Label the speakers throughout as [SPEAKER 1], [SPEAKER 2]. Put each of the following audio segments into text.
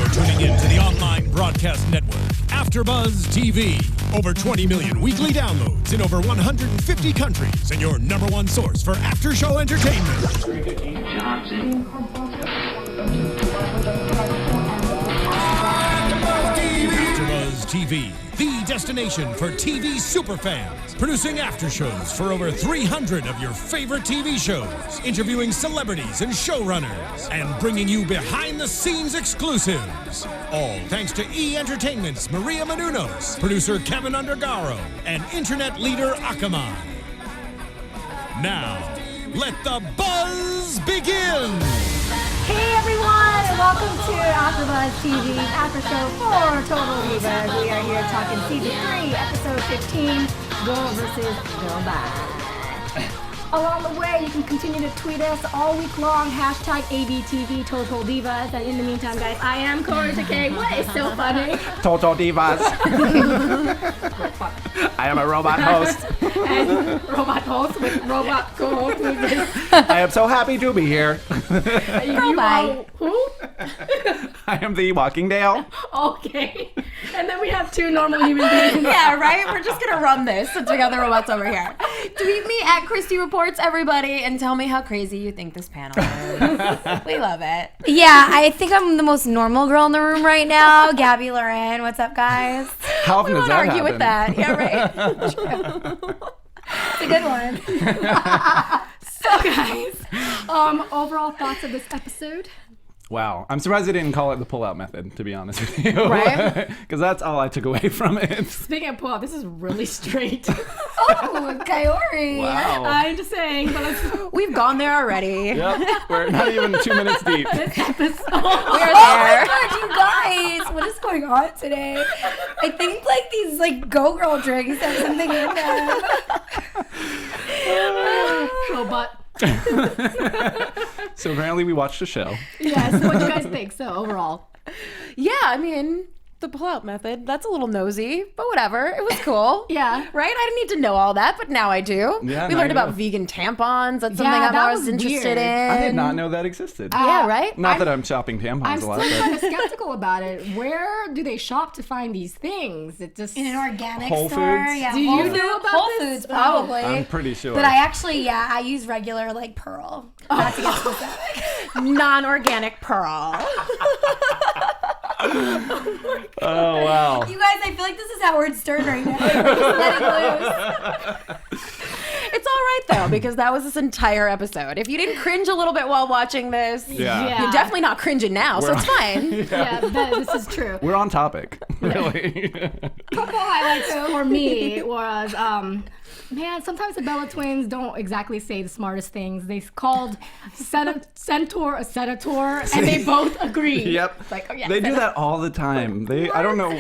[SPEAKER 1] You're tuning in to the online broadcast network, AFTERBUZZ TV. Over 20 million weekly downloads in over 150 countries, and your number one source for after-show entertainment. AFTERBUZZ TV, the destination for TV superfans, producing after shows for over 300 of your favorite TV shows, interviewing celebrities and showrunners, and bringing you behind-the-scenes exclusives. All thanks to E! Entertainment's Maria Menounos, producer Kevin Undergaro, and internet leader Akamai. Now, let the buzz begin!
[SPEAKER 2] Hey everyone, welcome to AFTERBUZZ TV after show for Total Divas. We are here talking season 3, episode 15, Girl versus Girl Bye. Along the way, you can continue to tweet us all week long, hashtag ABTV Total Divas. And in the meantime, guys, I am Kaori Takee. What is so funny?
[SPEAKER 3] Total Divas. I am a robot host.
[SPEAKER 2] And robot host with robot co-host.
[SPEAKER 3] I am so happy to be here.
[SPEAKER 2] Robot. Who?
[SPEAKER 3] I am the Walking Dale.
[SPEAKER 2] Okay. And then we have two normal human beings.
[SPEAKER 4] Yeah, right? We're just gonna run this since we got the robots over here. Tweet me at Christy Reports, everybody, and tell me how crazy you think this panel is. We love it.
[SPEAKER 5] Yeah, I think I'm the most normal girl in the room right now. Gabrielle Loren, what's up, guys?
[SPEAKER 3] How often
[SPEAKER 4] We
[SPEAKER 3] does
[SPEAKER 4] won't
[SPEAKER 3] that
[SPEAKER 4] argue
[SPEAKER 3] happen?
[SPEAKER 4] with that. Yeah, right.
[SPEAKER 5] It's a good one.
[SPEAKER 2] So guys, overall thoughts of this episode?
[SPEAKER 3] Wow. I'm surprised they didn't call it the pull-out method, to be honest with you.
[SPEAKER 4] Right?
[SPEAKER 3] Because that's all I took away from it.
[SPEAKER 2] Speaking of pull-out, this is really straight.
[SPEAKER 5] Oh, Kaori.
[SPEAKER 3] Wow.
[SPEAKER 2] I'm just saying, but
[SPEAKER 4] We've gone there already.
[SPEAKER 3] Yep. We're not even 2 minutes deep.
[SPEAKER 2] this episode.
[SPEAKER 4] We are
[SPEAKER 5] Oh
[SPEAKER 4] there.
[SPEAKER 5] my god, you guys! What is going on today? I think like these like Go Girl drinks have something in them.
[SPEAKER 2] Robot.
[SPEAKER 3] So apparently we watched a show.
[SPEAKER 2] Yes. What do you guys think? So overall,
[SPEAKER 4] Yeah, I mean, the pull-out method, that's a little nosy, but whatever. It was cool.
[SPEAKER 2] yeah.
[SPEAKER 4] Right? I didn't need to know all that, but now I do.
[SPEAKER 3] Yeah,
[SPEAKER 4] we
[SPEAKER 3] now
[SPEAKER 4] learned
[SPEAKER 3] you
[SPEAKER 4] about
[SPEAKER 3] know.
[SPEAKER 4] vegan tampons. That's something
[SPEAKER 2] Yeah,
[SPEAKER 4] I'm
[SPEAKER 2] that
[SPEAKER 4] always
[SPEAKER 2] was
[SPEAKER 4] interested
[SPEAKER 2] weird.
[SPEAKER 4] in.
[SPEAKER 3] I did not know that existed.
[SPEAKER 4] Yeah, right?
[SPEAKER 3] Not that I'm shopping tampons
[SPEAKER 2] I'm
[SPEAKER 3] a
[SPEAKER 2] still
[SPEAKER 3] lot.
[SPEAKER 2] kind
[SPEAKER 3] But
[SPEAKER 2] of skeptical about it. Where do they shop to find these things? It just
[SPEAKER 5] In an organic
[SPEAKER 3] Whole
[SPEAKER 5] store.
[SPEAKER 3] Foods?
[SPEAKER 5] Yeah,
[SPEAKER 2] Do you
[SPEAKER 5] Whole
[SPEAKER 2] know
[SPEAKER 5] Foods-
[SPEAKER 2] about
[SPEAKER 5] Whole
[SPEAKER 2] this?
[SPEAKER 5] Foods probably.
[SPEAKER 3] I'm pretty sure.
[SPEAKER 5] But I actually, I use regular like Pearl. Not to get specific.
[SPEAKER 4] Non-organic pearl.
[SPEAKER 3] Oh, wow.
[SPEAKER 5] You guys, I feel like this is Howard Stern right now. Just letting loose.
[SPEAKER 4] It's all right, though, because that was this entire episode. If you didn't cringe a little bit while watching this,
[SPEAKER 3] Yeah.
[SPEAKER 4] you're definitely not cringing now, so it's fine.
[SPEAKER 2] yeah, this is true.
[SPEAKER 3] We're on topic, really.
[SPEAKER 2] Couple highlights for me was man, sometimes the Bella twins don't exactly say the smartest things. They called Centaur a senator, and they both agree.
[SPEAKER 3] Yep.
[SPEAKER 2] It's like, oh, yeah,
[SPEAKER 3] They do
[SPEAKER 2] senator.
[SPEAKER 3] that all the time. I don't know.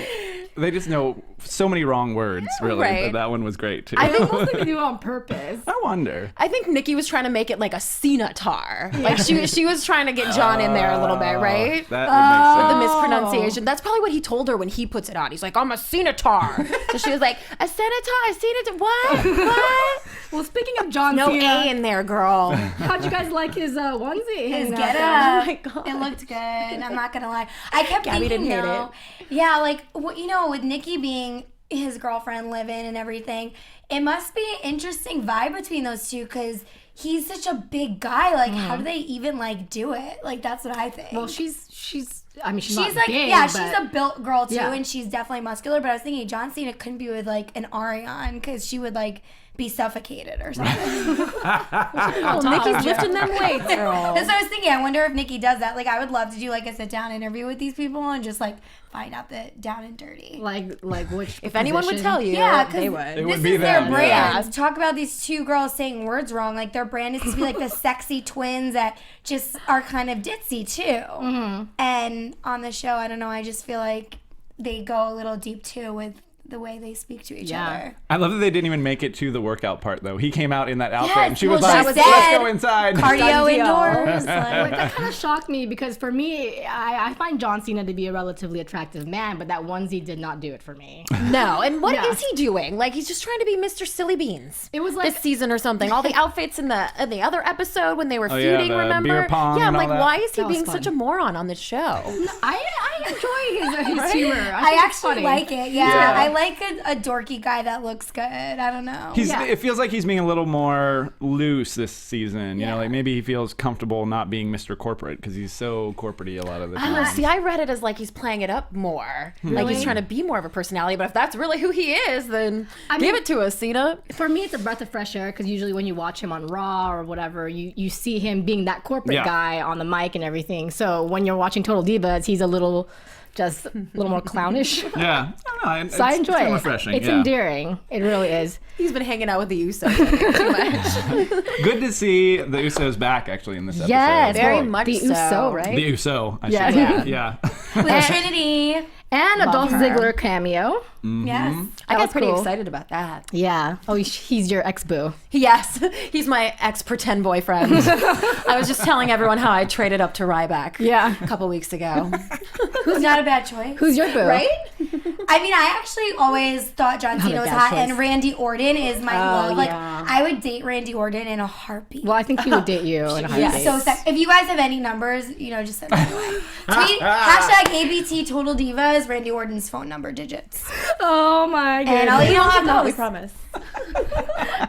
[SPEAKER 3] They just know so many wrong words, really.
[SPEAKER 4] Right.
[SPEAKER 3] But that one was great, too.
[SPEAKER 2] I think most of them do it on purpose.
[SPEAKER 3] I wonder.
[SPEAKER 4] I think Nikki was trying to make it like a Cenatar. Like she was trying to get John in there a little bit, right?
[SPEAKER 3] That would make sense.
[SPEAKER 4] The mispronunciation. That's probably what he told her when he puts it on. He's like, I'm a Cenatar. So she was like, a Cenatar, a Cenatar, what? What?
[SPEAKER 2] Well, speaking of John
[SPEAKER 4] No
[SPEAKER 2] Cena,
[SPEAKER 4] A in there, girl.
[SPEAKER 2] how'd you guys like his onesie?
[SPEAKER 5] His
[SPEAKER 2] hanging out
[SPEAKER 5] get
[SPEAKER 2] there?
[SPEAKER 5] up.
[SPEAKER 4] Oh my God.
[SPEAKER 5] It looked good. I'm not gonna lie. I kept
[SPEAKER 4] Gabby
[SPEAKER 5] thinking
[SPEAKER 4] didn't hate
[SPEAKER 5] though. Yeah, like with Nikki being his girlfriend, living and everything, it must be an interesting vibe between those two because he's such a big guy. Like, how do they even like do it? Like, that's what I think.
[SPEAKER 2] Well, she's. I mean, she's
[SPEAKER 5] She's
[SPEAKER 2] not
[SPEAKER 5] like,
[SPEAKER 2] big,
[SPEAKER 5] yeah,
[SPEAKER 2] but
[SPEAKER 5] she's a built girl too,
[SPEAKER 2] Yeah.
[SPEAKER 5] and she's definitely muscular. But I was thinking John Cena couldn't be with like an Ariane because she would like be suffocated or something.
[SPEAKER 4] Well, Nikki's lifting them weights, girl.
[SPEAKER 5] That's what I was thinking. I wonder if Nikki does that. Like, I would love to do like a sit down interview with these people and just like find out the down and dirty.
[SPEAKER 2] like which.
[SPEAKER 4] If anyone would
[SPEAKER 2] position?
[SPEAKER 4] tell you,
[SPEAKER 5] Yeah, 'cause
[SPEAKER 4] they
[SPEAKER 3] It
[SPEAKER 4] would.
[SPEAKER 3] would
[SPEAKER 5] This
[SPEAKER 3] be
[SPEAKER 5] is their
[SPEAKER 3] them,
[SPEAKER 5] brand.
[SPEAKER 4] yeah.
[SPEAKER 5] Talk about these two girls saying words wrong. Like, their brand is to be like the sexy twins that just are kind of ditzy too.
[SPEAKER 2] Mm-hmm.
[SPEAKER 5] And on the show, I don't know. I just feel like they go a little deep too with the way they speak to each
[SPEAKER 2] Yeah.
[SPEAKER 5] other.
[SPEAKER 3] I love that they didn't even make it to the workout part, though. He came out in that outfit,
[SPEAKER 5] Yes,
[SPEAKER 3] and she
[SPEAKER 5] well,
[SPEAKER 3] was
[SPEAKER 5] she
[SPEAKER 3] like,
[SPEAKER 5] said
[SPEAKER 3] let's go inside.
[SPEAKER 5] Cardio
[SPEAKER 4] Done deal.
[SPEAKER 5] indoors.
[SPEAKER 2] Like,
[SPEAKER 5] Like,
[SPEAKER 2] that kind of shocked me because for me, I find John Cena to be a relatively attractive man, but that onesie did not do it for me.
[SPEAKER 4] No, and what is
[SPEAKER 2] Yeah.
[SPEAKER 4] he doing? Like, he's just trying to be Mr. Silly Beans.
[SPEAKER 2] It was like
[SPEAKER 4] This season or something. All the outfits in the other episode when they were
[SPEAKER 3] Oh, yeah,
[SPEAKER 4] feuding,
[SPEAKER 3] the
[SPEAKER 4] remember?
[SPEAKER 3] beer pong
[SPEAKER 4] yeah, I'm
[SPEAKER 3] and all
[SPEAKER 4] like,
[SPEAKER 3] that.
[SPEAKER 4] why is he
[SPEAKER 2] That was
[SPEAKER 4] being
[SPEAKER 2] fun.
[SPEAKER 4] such a moron on this show?
[SPEAKER 2] I enjoy his humor.
[SPEAKER 5] I actually like it. Yeah,
[SPEAKER 3] Yeah.
[SPEAKER 5] I like a dorky guy that looks good. I don't know.
[SPEAKER 3] It feels like he's being a little more loose this season. You know, like maybe he feels comfortable not being Mr. Corporate because he's so corporate-y a lot of the
[SPEAKER 4] I
[SPEAKER 3] time.
[SPEAKER 4] don't know. See, I read it as like he's playing it up more. Like he's trying to be more of a personality. But if that's really who he is, then give it to us, Cena.
[SPEAKER 2] For me, it's a breath of fresh air because usually when you watch him on Raw or whatever, you see him being that corporate guy on the mic and everything. So when you're watching Total Divas, he's a little more clownish.
[SPEAKER 3] Yeah, I don't know.
[SPEAKER 2] So I enjoy it.
[SPEAKER 3] Refreshing.
[SPEAKER 2] It's endearing. It really is.
[SPEAKER 4] He's been hanging out with the Usos too much.
[SPEAKER 3] Good to see the Usos back actually in this episode.
[SPEAKER 2] Yes,
[SPEAKER 4] Very
[SPEAKER 2] well,
[SPEAKER 4] much
[SPEAKER 2] the
[SPEAKER 4] so.
[SPEAKER 2] Uso, right?
[SPEAKER 3] The Uso. I
[SPEAKER 2] Yeah.
[SPEAKER 3] should say. Yeah.
[SPEAKER 5] With Trinity.
[SPEAKER 2] And a Dolph
[SPEAKER 4] her.
[SPEAKER 2] Ziggler cameo.
[SPEAKER 5] Yes.
[SPEAKER 4] I got
[SPEAKER 2] was
[SPEAKER 4] pretty
[SPEAKER 2] cool.
[SPEAKER 4] excited about that.
[SPEAKER 2] Yeah. Oh, he's your ex-boo.
[SPEAKER 4] Yes, he's my ex-pretend boyfriend. I was just telling everyone how I traded up to Ryback a couple weeks ago.
[SPEAKER 5] Who's not a bad choice.
[SPEAKER 2] Who's your boo?
[SPEAKER 5] Right? I mean, I actually always thought John Cena was
[SPEAKER 2] bad
[SPEAKER 5] hot,
[SPEAKER 2] choice.
[SPEAKER 5] and Randy Orton is my love. Like,
[SPEAKER 4] yeah.
[SPEAKER 5] I would date Randy Orton in a heartbeat.
[SPEAKER 2] Well, I think he would date you in a
[SPEAKER 5] He's
[SPEAKER 2] heartbeat.
[SPEAKER 5] so sexy. If you guys have any numbers, just send them away. Tweet hashtag ABT Total Divas, Randy Orton's phone number digits.
[SPEAKER 2] Oh my god.
[SPEAKER 5] And I'll let you know how it
[SPEAKER 4] We
[SPEAKER 5] goes.
[SPEAKER 4] promise.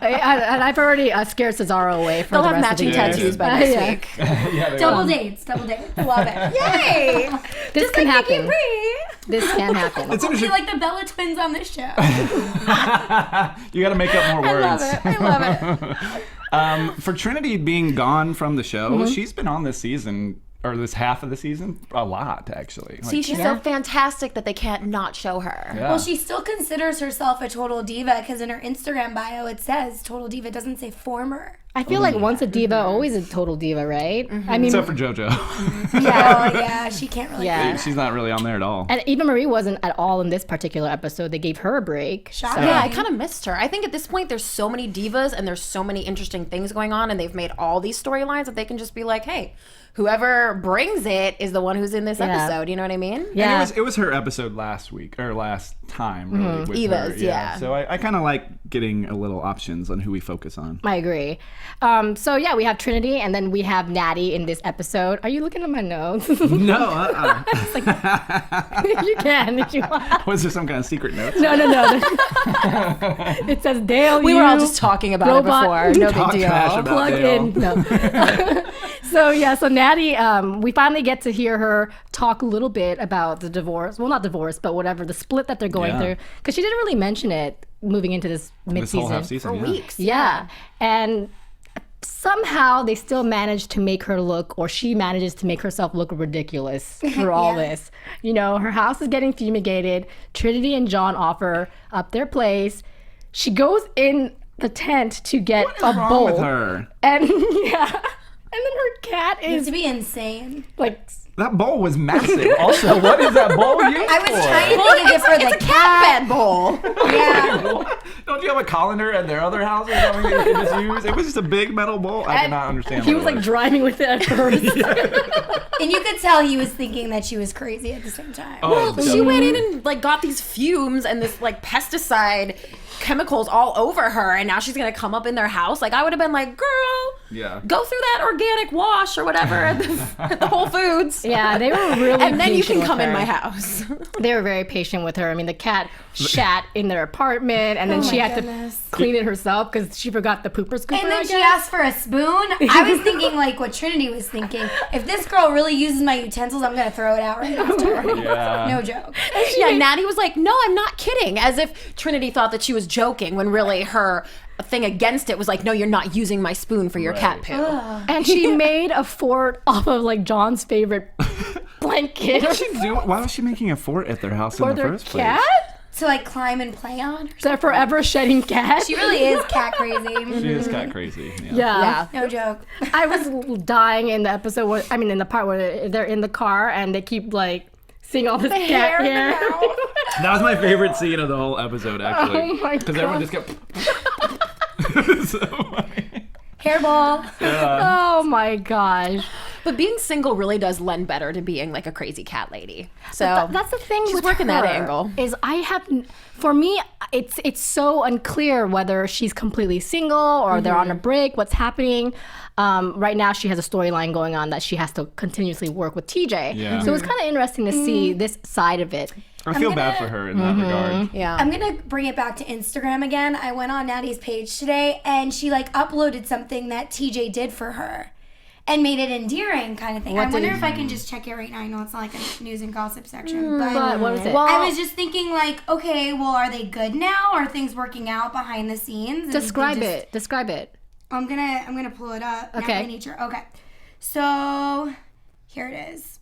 [SPEAKER 2] And I've already scared Cesaro away for
[SPEAKER 4] They'll
[SPEAKER 2] the
[SPEAKER 4] have
[SPEAKER 2] rest of the
[SPEAKER 4] matching
[SPEAKER 2] year.
[SPEAKER 4] tattoos by next
[SPEAKER 2] Yeah.
[SPEAKER 4] week.
[SPEAKER 3] Yeah, they
[SPEAKER 5] Double
[SPEAKER 3] are.
[SPEAKER 5] dates. Love it. Yay!
[SPEAKER 2] This can happen.
[SPEAKER 5] Free.
[SPEAKER 2] This can happen.
[SPEAKER 3] It's
[SPEAKER 5] We'll be
[SPEAKER 3] interesting.
[SPEAKER 5] like the Bella twins on this show.
[SPEAKER 3] You got to make up more words.
[SPEAKER 4] I love it.
[SPEAKER 3] For Trinity being gone from the show, she's been on this season, or this half of the season, a lot, actually.
[SPEAKER 4] See, she's so fantastic that they can't not show her.
[SPEAKER 3] Yeah.
[SPEAKER 5] Well, she still considers herself a total diva because in her Instagram bio it says total diva. It doesn't say former.
[SPEAKER 2] I feel like once a diva, always a total diva, right? I mean,
[SPEAKER 3] Except for JoJo.
[SPEAKER 5] Yeah, she can't really.
[SPEAKER 2] Yeah.
[SPEAKER 3] She's not really on there at all.
[SPEAKER 2] and Eva Marie wasn't at all in this particular episode. They gave her a break.
[SPEAKER 5] Shocking.
[SPEAKER 4] Yeah, I kind of missed her. I think at this point there's so many divas and there's so many interesting things going on and they've made all these storylines that they can just be like, hey, whoever brings it is the one who's in this episode. You know what I mean?
[SPEAKER 2] Yeah.
[SPEAKER 3] And it was her episode last week, or last time, really. With
[SPEAKER 4] Eva's,
[SPEAKER 3] her.
[SPEAKER 4] yeah.
[SPEAKER 3] So I kind of like getting a little options on who we focus on.
[SPEAKER 2] I agree. So yeah, we have Trinity and then we have Natty in this episode. Are you looking at my notes?
[SPEAKER 3] No,
[SPEAKER 2] You can if you want.
[SPEAKER 3] was there some kind of secret note?
[SPEAKER 2] No. It says Dale.
[SPEAKER 4] We were all just talking about
[SPEAKER 2] robot,
[SPEAKER 4] it before. No
[SPEAKER 3] Talk
[SPEAKER 4] big
[SPEAKER 3] trash
[SPEAKER 4] deal.
[SPEAKER 3] about
[SPEAKER 2] Plug
[SPEAKER 3] Dale.
[SPEAKER 2] in. No. So Natty, we finally get to hear her talk a little bit about the divorce. Well, not divorce, but whatever, the split that they're going
[SPEAKER 3] Yeah.
[SPEAKER 2] through. Because she didn't really mention it moving into this
[SPEAKER 3] This whole
[SPEAKER 2] mid-season.
[SPEAKER 3] half season,
[SPEAKER 4] For
[SPEAKER 3] yeah.
[SPEAKER 4] weeks.
[SPEAKER 2] Yeah. And somehow they still manage to make her look, or she manages to make herself look ridiculous for all this. You know, her house is getting fumigated. Trinity and John offer up their place. She goes in the tent to get
[SPEAKER 3] What is
[SPEAKER 2] a
[SPEAKER 3] wrong
[SPEAKER 2] bowl.
[SPEAKER 3] with her?
[SPEAKER 2] And and then her cat
[SPEAKER 5] It's
[SPEAKER 2] is
[SPEAKER 5] to be insane.
[SPEAKER 2] like,
[SPEAKER 3] That bowl was massive. Also, what is that bowl used
[SPEAKER 5] I was
[SPEAKER 3] for?
[SPEAKER 5] trying to think of it for the cat.
[SPEAKER 4] Bed bowl.
[SPEAKER 5] Yeah.
[SPEAKER 3] Don't you have a colander at their other houses that you can just use? It was just a big metal bowl. I did not understand.
[SPEAKER 2] he
[SPEAKER 3] what
[SPEAKER 2] was
[SPEAKER 3] it
[SPEAKER 2] like driving with it at first.
[SPEAKER 5] And you could tell he was thinking that she was crazy at the same time.
[SPEAKER 3] Oh,
[SPEAKER 4] She went in and like got these fumes and this like pesticide chemicals all over her, and now she's gonna come up in their house. Like I would have been like, girl,
[SPEAKER 3] yeah.
[SPEAKER 4] go through that organic wash or whatever at the Whole Foods.
[SPEAKER 2] Yeah, they were really
[SPEAKER 4] And then you
[SPEAKER 2] patient
[SPEAKER 4] can
[SPEAKER 2] with
[SPEAKER 4] come in
[SPEAKER 2] her.
[SPEAKER 4] my house.
[SPEAKER 2] They were very patient with her. I mean, the cat shat in their apartment, and then she had
[SPEAKER 5] goodness.
[SPEAKER 2] to clean it herself because she forgot the pooper scooper.
[SPEAKER 5] And
[SPEAKER 2] I
[SPEAKER 5] then she
[SPEAKER 2] guess.
[SPEAKER 5] asked for a spoon. I was thinking like what Trinity was thinking. If this girl really uses my utensils, I'm gonna throw it out right after.
[SPEAKER 3] Yeah.
[SPEAKER 5] No joke.
[SPEAKER 4] Yeah, Natty was like, no, I'm not kidding. As if Trinity thought that she was joking when really her thing against it was like, no, you're not using my spoon for your cat poo.
[SPEAKER 2] And she made a fort off of like John's favorite blanket
[SPEAKER 3] What did she do? Why was she making a fort at their house
[SPEAKER 2] for
[SPEAKER 3] in the
[SPEAKER 2] their
[SPEAKER 3] first place?
[SPEAKER 2] cat.
[SPEAKER 5] To like climb and play on.
[SPEAKER 2] Their forever shedding cat.
[SPEAKER 5] She really is cat crazy.
[SPEAKER 3] She is cat crazy. Yeah.
[SPEAKER 2] Yeah.
[SPEAKER 5] No joke.
[SPEAKER 2] I was dying in the episode where, I mean, in the part where they're in the car and they keep like seeing all this cat hair.
[SPEAKER 3] That was my favorite scene of the whole episode, actually.
[SPEAKER 2] Oh my
[SPEAKER 3] Because everyone just kept. so funny.
[SPEAKER 5] Hairball.
[SPEAKER 2] Oh my gosh.
[SPEAKER 4] But being single really does lend better to being like a crazy cat lady. So
[SPEAKER 2] That's the thing.
[SPEAKER 4] she's
[SPEAKER 2] with
[SPEAKER 4] working
[SPEAKER 2] her
[SPEAKER 4] that angle.
[SPEAKER 2] Is for me, it's so unclear whether she's completely single or they're on a break. What's happening? Right now, she has a storyline going on that she has to continuously work with TJ.
[SPEAKER 3] Yeah.
[SPEAKER 2] So it's kind of interesting to see this side of it.
[SPEAKER 3] I feel bad for her in that regard.
[SPEAKER 4] Yeah.
[SPEAKER 5] I'm gonna bring it back to Instagram again. I went on Natty's page today, and she like uploaded something that TJ did for her, and made it endearing kind of thing. I wonder if I can just check it right now. I know it's not like a news and gossip section,
[SPEAKER 2] But what was it?
[SPEAKER 5] I was just thinking like, okay, well, are they good now? Are things working out behind the scenes? And
[SPEAKER 2] Describe
[SPEAKER 5] they just-
[SPEAKER 2] it. Describe it.
[SPEAKER 5] I'm gonna pull it up.
[SPEAKER 2] Okay.
[SPEAKER 5] Natalie Nature. Okay. So here it is.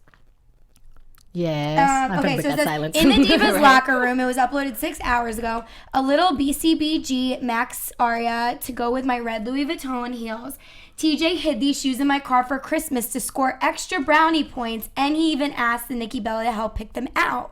[SPEAKER 2] Yes. I'm
[SPEAKER 5] Okay,
[SPEAKER 2] gonna
[SPEAKER 5] so
[SPEAKER 2] break
[SPEAKER 5] it
[SPEAKER 2] that
[SPEAKER 5] says,
[SPEAKER 2] silence.
[SPEAKER 5] in the Divas locker room, it was uploaded 6 hours ago. A little BCBG Max Aria to go with my red Louis Vuitton heels. TJ hid these shoes in my car for Christmas to score extra brownie points, and he even asked the Nikki Bella to help pick them out.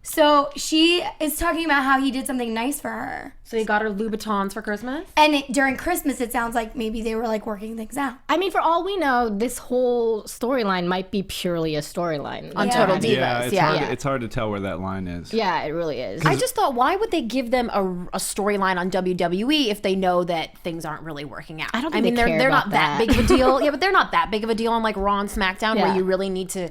[SPEAKER 5] So she is talking about how he did something nice for her.
[SPEAKER 4] So you got her Louboutins for Christmas?
[SPEAKER 5] And during Christmas, it sounds like maybe they were like working things out.
[SPEAKER 2] I mean, for all we know, this whole storyline might be purely a storyline
[SPEAKER 4] On Total Divas.
[SPEAKER 3] Yeah, it's hard to tell where that line is.
[SPEAKER 2] Yeah, it really is.
[SPEAKER 4] I just thought, why would they give them a storyline on WWE if they know that things aren't really working out?
[SPEAKER 2] I don't think
[SPEAKER 4] mean,
[SPEAKER 2] they care
[SPEAKER 4] they're
[SPEAKER 2] about
[SPEAKER 4] not that big of a deal. Yeah, but they're not that big of a deal on like Raw and SmackDown where
[SPEAKER 2] Yeah.
[SPEAKER 4] you really need to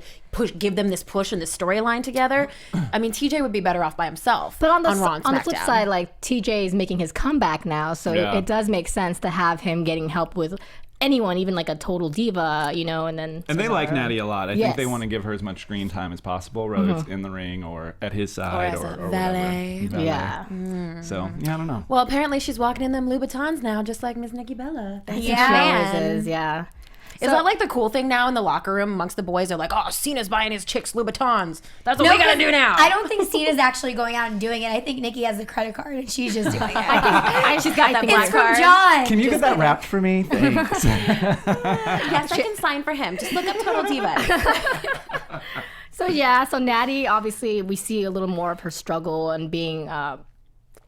[SPEAKER 4] give them this push and this storyline together. I mean, TJ would be better off by himself.
[SPEAKER 2] But on the
[SPEAKER 4] Raw and
[SPEAKER 2] on the flip
[SPEAKER 4] SmackDown.
[SPEAKER 2] side, like TJ is making his comeback now, so
[SPEAKER 3] Yeah.
[SPEAKER 2] it does make sense to have him getting help with anyone, even like a total diva, you know, and then.
[SPEAKER 3] And they like Natty a lot. I
[SPEAKER 2] Yes.
[SPEAKER 3] think they want to give her as much screen time as possible, whether it's in the ring or at his side
[SPEAKER 4] as
[SPEAKER 3] or,
[SPEAKER 4] a
[SPEAKER 3] or
[SPEAKER 4] valet.
[SPEAKER 3] whatever.
[SPEAKER 2] Yeah.
[SPEAKER 3] So, yeah, I don't know.
[SPEAKER 4] Well, apparently she's walking in them Louboutins now, just like Miss Nikki Bella. Thanks
[SPEAKER 2] She
[SPEAKER 4] to Shan.
[SPEAKER 2] always is, yeah.
[SPEAKER 4] Is that like the cool thing now in the locker room amongst the boys? They're like, oh, Cena's buying his chicks Louboutins. That's what we gotta do now.
[SPEAKER 5] I don't think Cena's actually going out and doing it. I think Nikki has the credit card and she's just doing it.
[SPEAKER 4] She's got that black
[SPEAKER 5] It's from
[SPEAKER 4] card.
[SPEAKER 5] John.
[SPEAKER 3] Can you get that wrapped for me? Thanks.
[SPEAKER 4] Yes, I can sign for him. Just look up Total Divas.
[SPEAKER 2] So yeah, so Natty, obviously, we see a little more of her struggle and being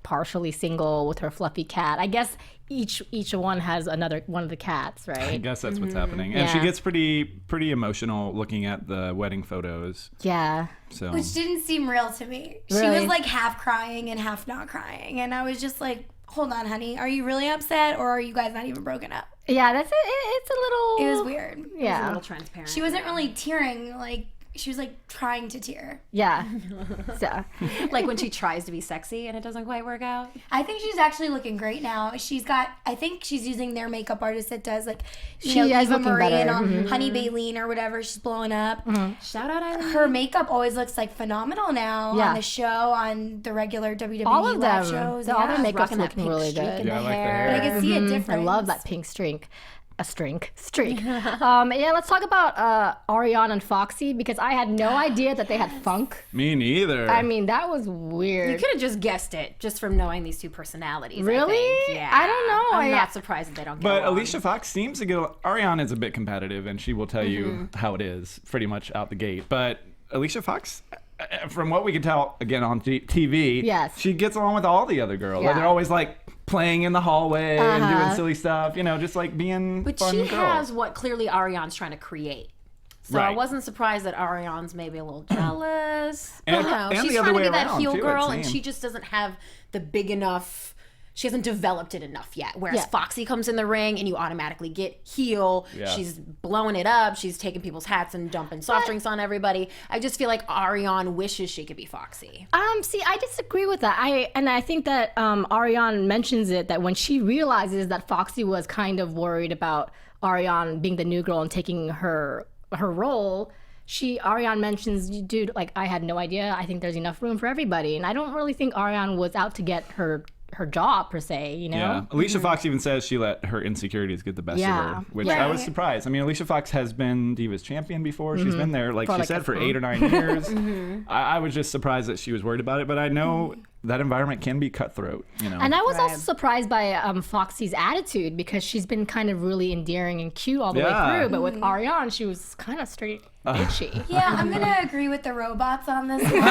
[SPEAKER 2] partially single with her fluffy cat. I guess each one has one of the cats,
[SPEAKER 3] I
[SPEAKER 2] right?
[SPEAKER 3] guess that's what's happening. And she
[SPEAKER 2] Yeah.
[SPEAKER 3] gets pretty emotional looking at the wedding photos.
[SPEAKER 2] Yeah.
[SPEAKER 3] So
[SPEAKER 5] Which didn't seem real to me. She
[SPEAKER 2] Really?
[SPEAKER 5] was like half crying and half not crying. And I was just like, hold on, honey. Are you really upset or are you guys not even broken up?
[SPEAKER 2] Yeah, that's it. It's a little.
[SPEAKER 5] It was weird.
[SPEAKER 4] A
[SPEAKER 2] Yeah.
[SPEAKER 4] little transparent.
[SPEAKER 5] She wasn't really tearing. Like, she was like trying to tear.
[SPEAKER 2] Yeah. So.
[SPEAKER 4] like when she tries to be sexy and it doesn't quite work out.
[SPEAKER 5] I think she's actually looking great now. I think she's using their makeup artist that does like,
[SPEAKER 2] She is
[SPEAKER 5] Eva
[SPEAKER 2] looking
[SPEAKER 5] Marie and
[SPEAKER 2] better.
[SPEAKER 5] Honey Baleen or whatever. She's blowing up.
[SPEAKER 4] Shout out Eileen.
[SPEAKER 5] Her makeup always looks like phenomenal now
[SPEAKER 2] Yeah.
[SPEAKER 5] on the show, on the regular WWE
[SPEAKER 2] All of
[SPEAKER 5] live
[SPEAKER 2] them.
[SPEAKER 5] shows.
[SPEAKER 2] All their
[SPEAKER 5] yeah.
[SPEAKER 2] makeup's
[SPEAKER 4] rocking that
[SPEAKER 2] looking
[SPEAKER 4] pink
[SPEAKER 2] really
[SPEAKER 4] streak
[SPEAKER 2] good.
[SPEAKER 4] in
[SPEAKER 3] Yeah, I
[SPEAKER 4] the
[SPEAKER 3] like the
[SPEAKER 4] hair.
[SPEAKER 3] hair.
[SPEAKER 5] I can see a difference.
[SPEAKER 2] I love that pink streak. Streak. Yeah, let's talk about Ariane and Foxy because I had no idea that they had funk.
[SPEAKER 3] me neither.
[SPEAKER 2] I mean, that was
[SPEAKER 4] You
[SPEAKER 2] weird.
[SPEAKER 4] could have just guessed it just from knowing these two personalities.
[SPEAKER 2] Really?
[SPEAKER 4] I think. Yeah.
[SPEAKER 2] I don't know.
[SPEAKER 4] I'm not surprised that they don't get
[SPEAKER 3] But
[SPEAKER 4] along.
[SPEAKER 3] Alicia Fox seems to get. Ariane is a bit competitive, and she will tell you how it is pretty much out the gate. But Alicia Fox, from what we can tell, again on TV,
[SPEAKER 2] Yes.
[SPEAKER 3] she gets along with all the other girls.
[SPEAKER 2] Yeah.
[SPEAKER 3] And they're always like playing in the hallway and doing silly stuff, just like being
[SPEAKER 4] But
[SPEAKER 3] fun
[SPEAKER 4] she
[SPEAKER 3] girls.
[SPEAKER 4] has what clearly Ariane's trying to create. So I
[SPEAKER 3] Right.
[SPEAKER 4] wasn't surprised that Ariane's maybe a little jealous.
[SPEAKER 3] And-
[SPEAKER 4] I don't know.
[SPEAKER 3] and
[SPEAKER 4] She's
[SPEAKER 3] the other
[SPEAKER 4] trying to
[SPEAKER 3] way
[SPEAKER 4] be that
[SPEAKER 3] around,
[SPEAKER 4] heel
[SPEAKER 3] too, it
[SPEAKER 4] girl, and
[SPEAKER 3] seemed.
[SPEAKER 4] she just doesn't have the big enough. She hasn't developed it enough yet. Whereas
[SPEAKER 2] Yeah.
[SPEAKER 4] Foxy comes in the ring and you automatically get heel.
[SPEAKER 3] Yeah.
[SPEAKER 4] She's blowing it up. She's taking people's hats and dumping soft drinks on everybody. I just feel like Ariane wishes she could be Foxy.
[SPEAKER 2] See, I disagree with that. I think that Ariane mentions it that when she realizes that Foxy was kind of worried about Ariane being the new girl and taking her role, Ariane mentions, dude, like I had no idea. I think there's enough room for everybody, and I don't really think Ariane was out to get her job per se.
[SPEAKER 3] Yeah, Alicia Fox even says she let her insecurities get the best of
[SPEAKER 2] Yeah.
[SPEAKER 3] her, which
[SPEAKER 2] Yeah.
[SPEAKER 3] I was surprised. I mean, Alicia Fox has been Divas champion before. She's been there, like
[SPEAKER 2] For
[SPEAKER 3] she
[SPEAKER 2] like
[SPEAKER 3] said,
[SPEAKER 2] a-
[SPEAKER 3] for 8 or 9 years. I was just surprised that she was worried about it, but I know that environment can be cutthroat, you know.
[SPEAKER 2] And I was also surprised by Foxy's attitude because she's been kind of really endearing and cute all the way through. But with Ariane, she was kind of straight bitchy.
[SPEAKER 5] Yeah, I'm gonna agree with the robots on this one.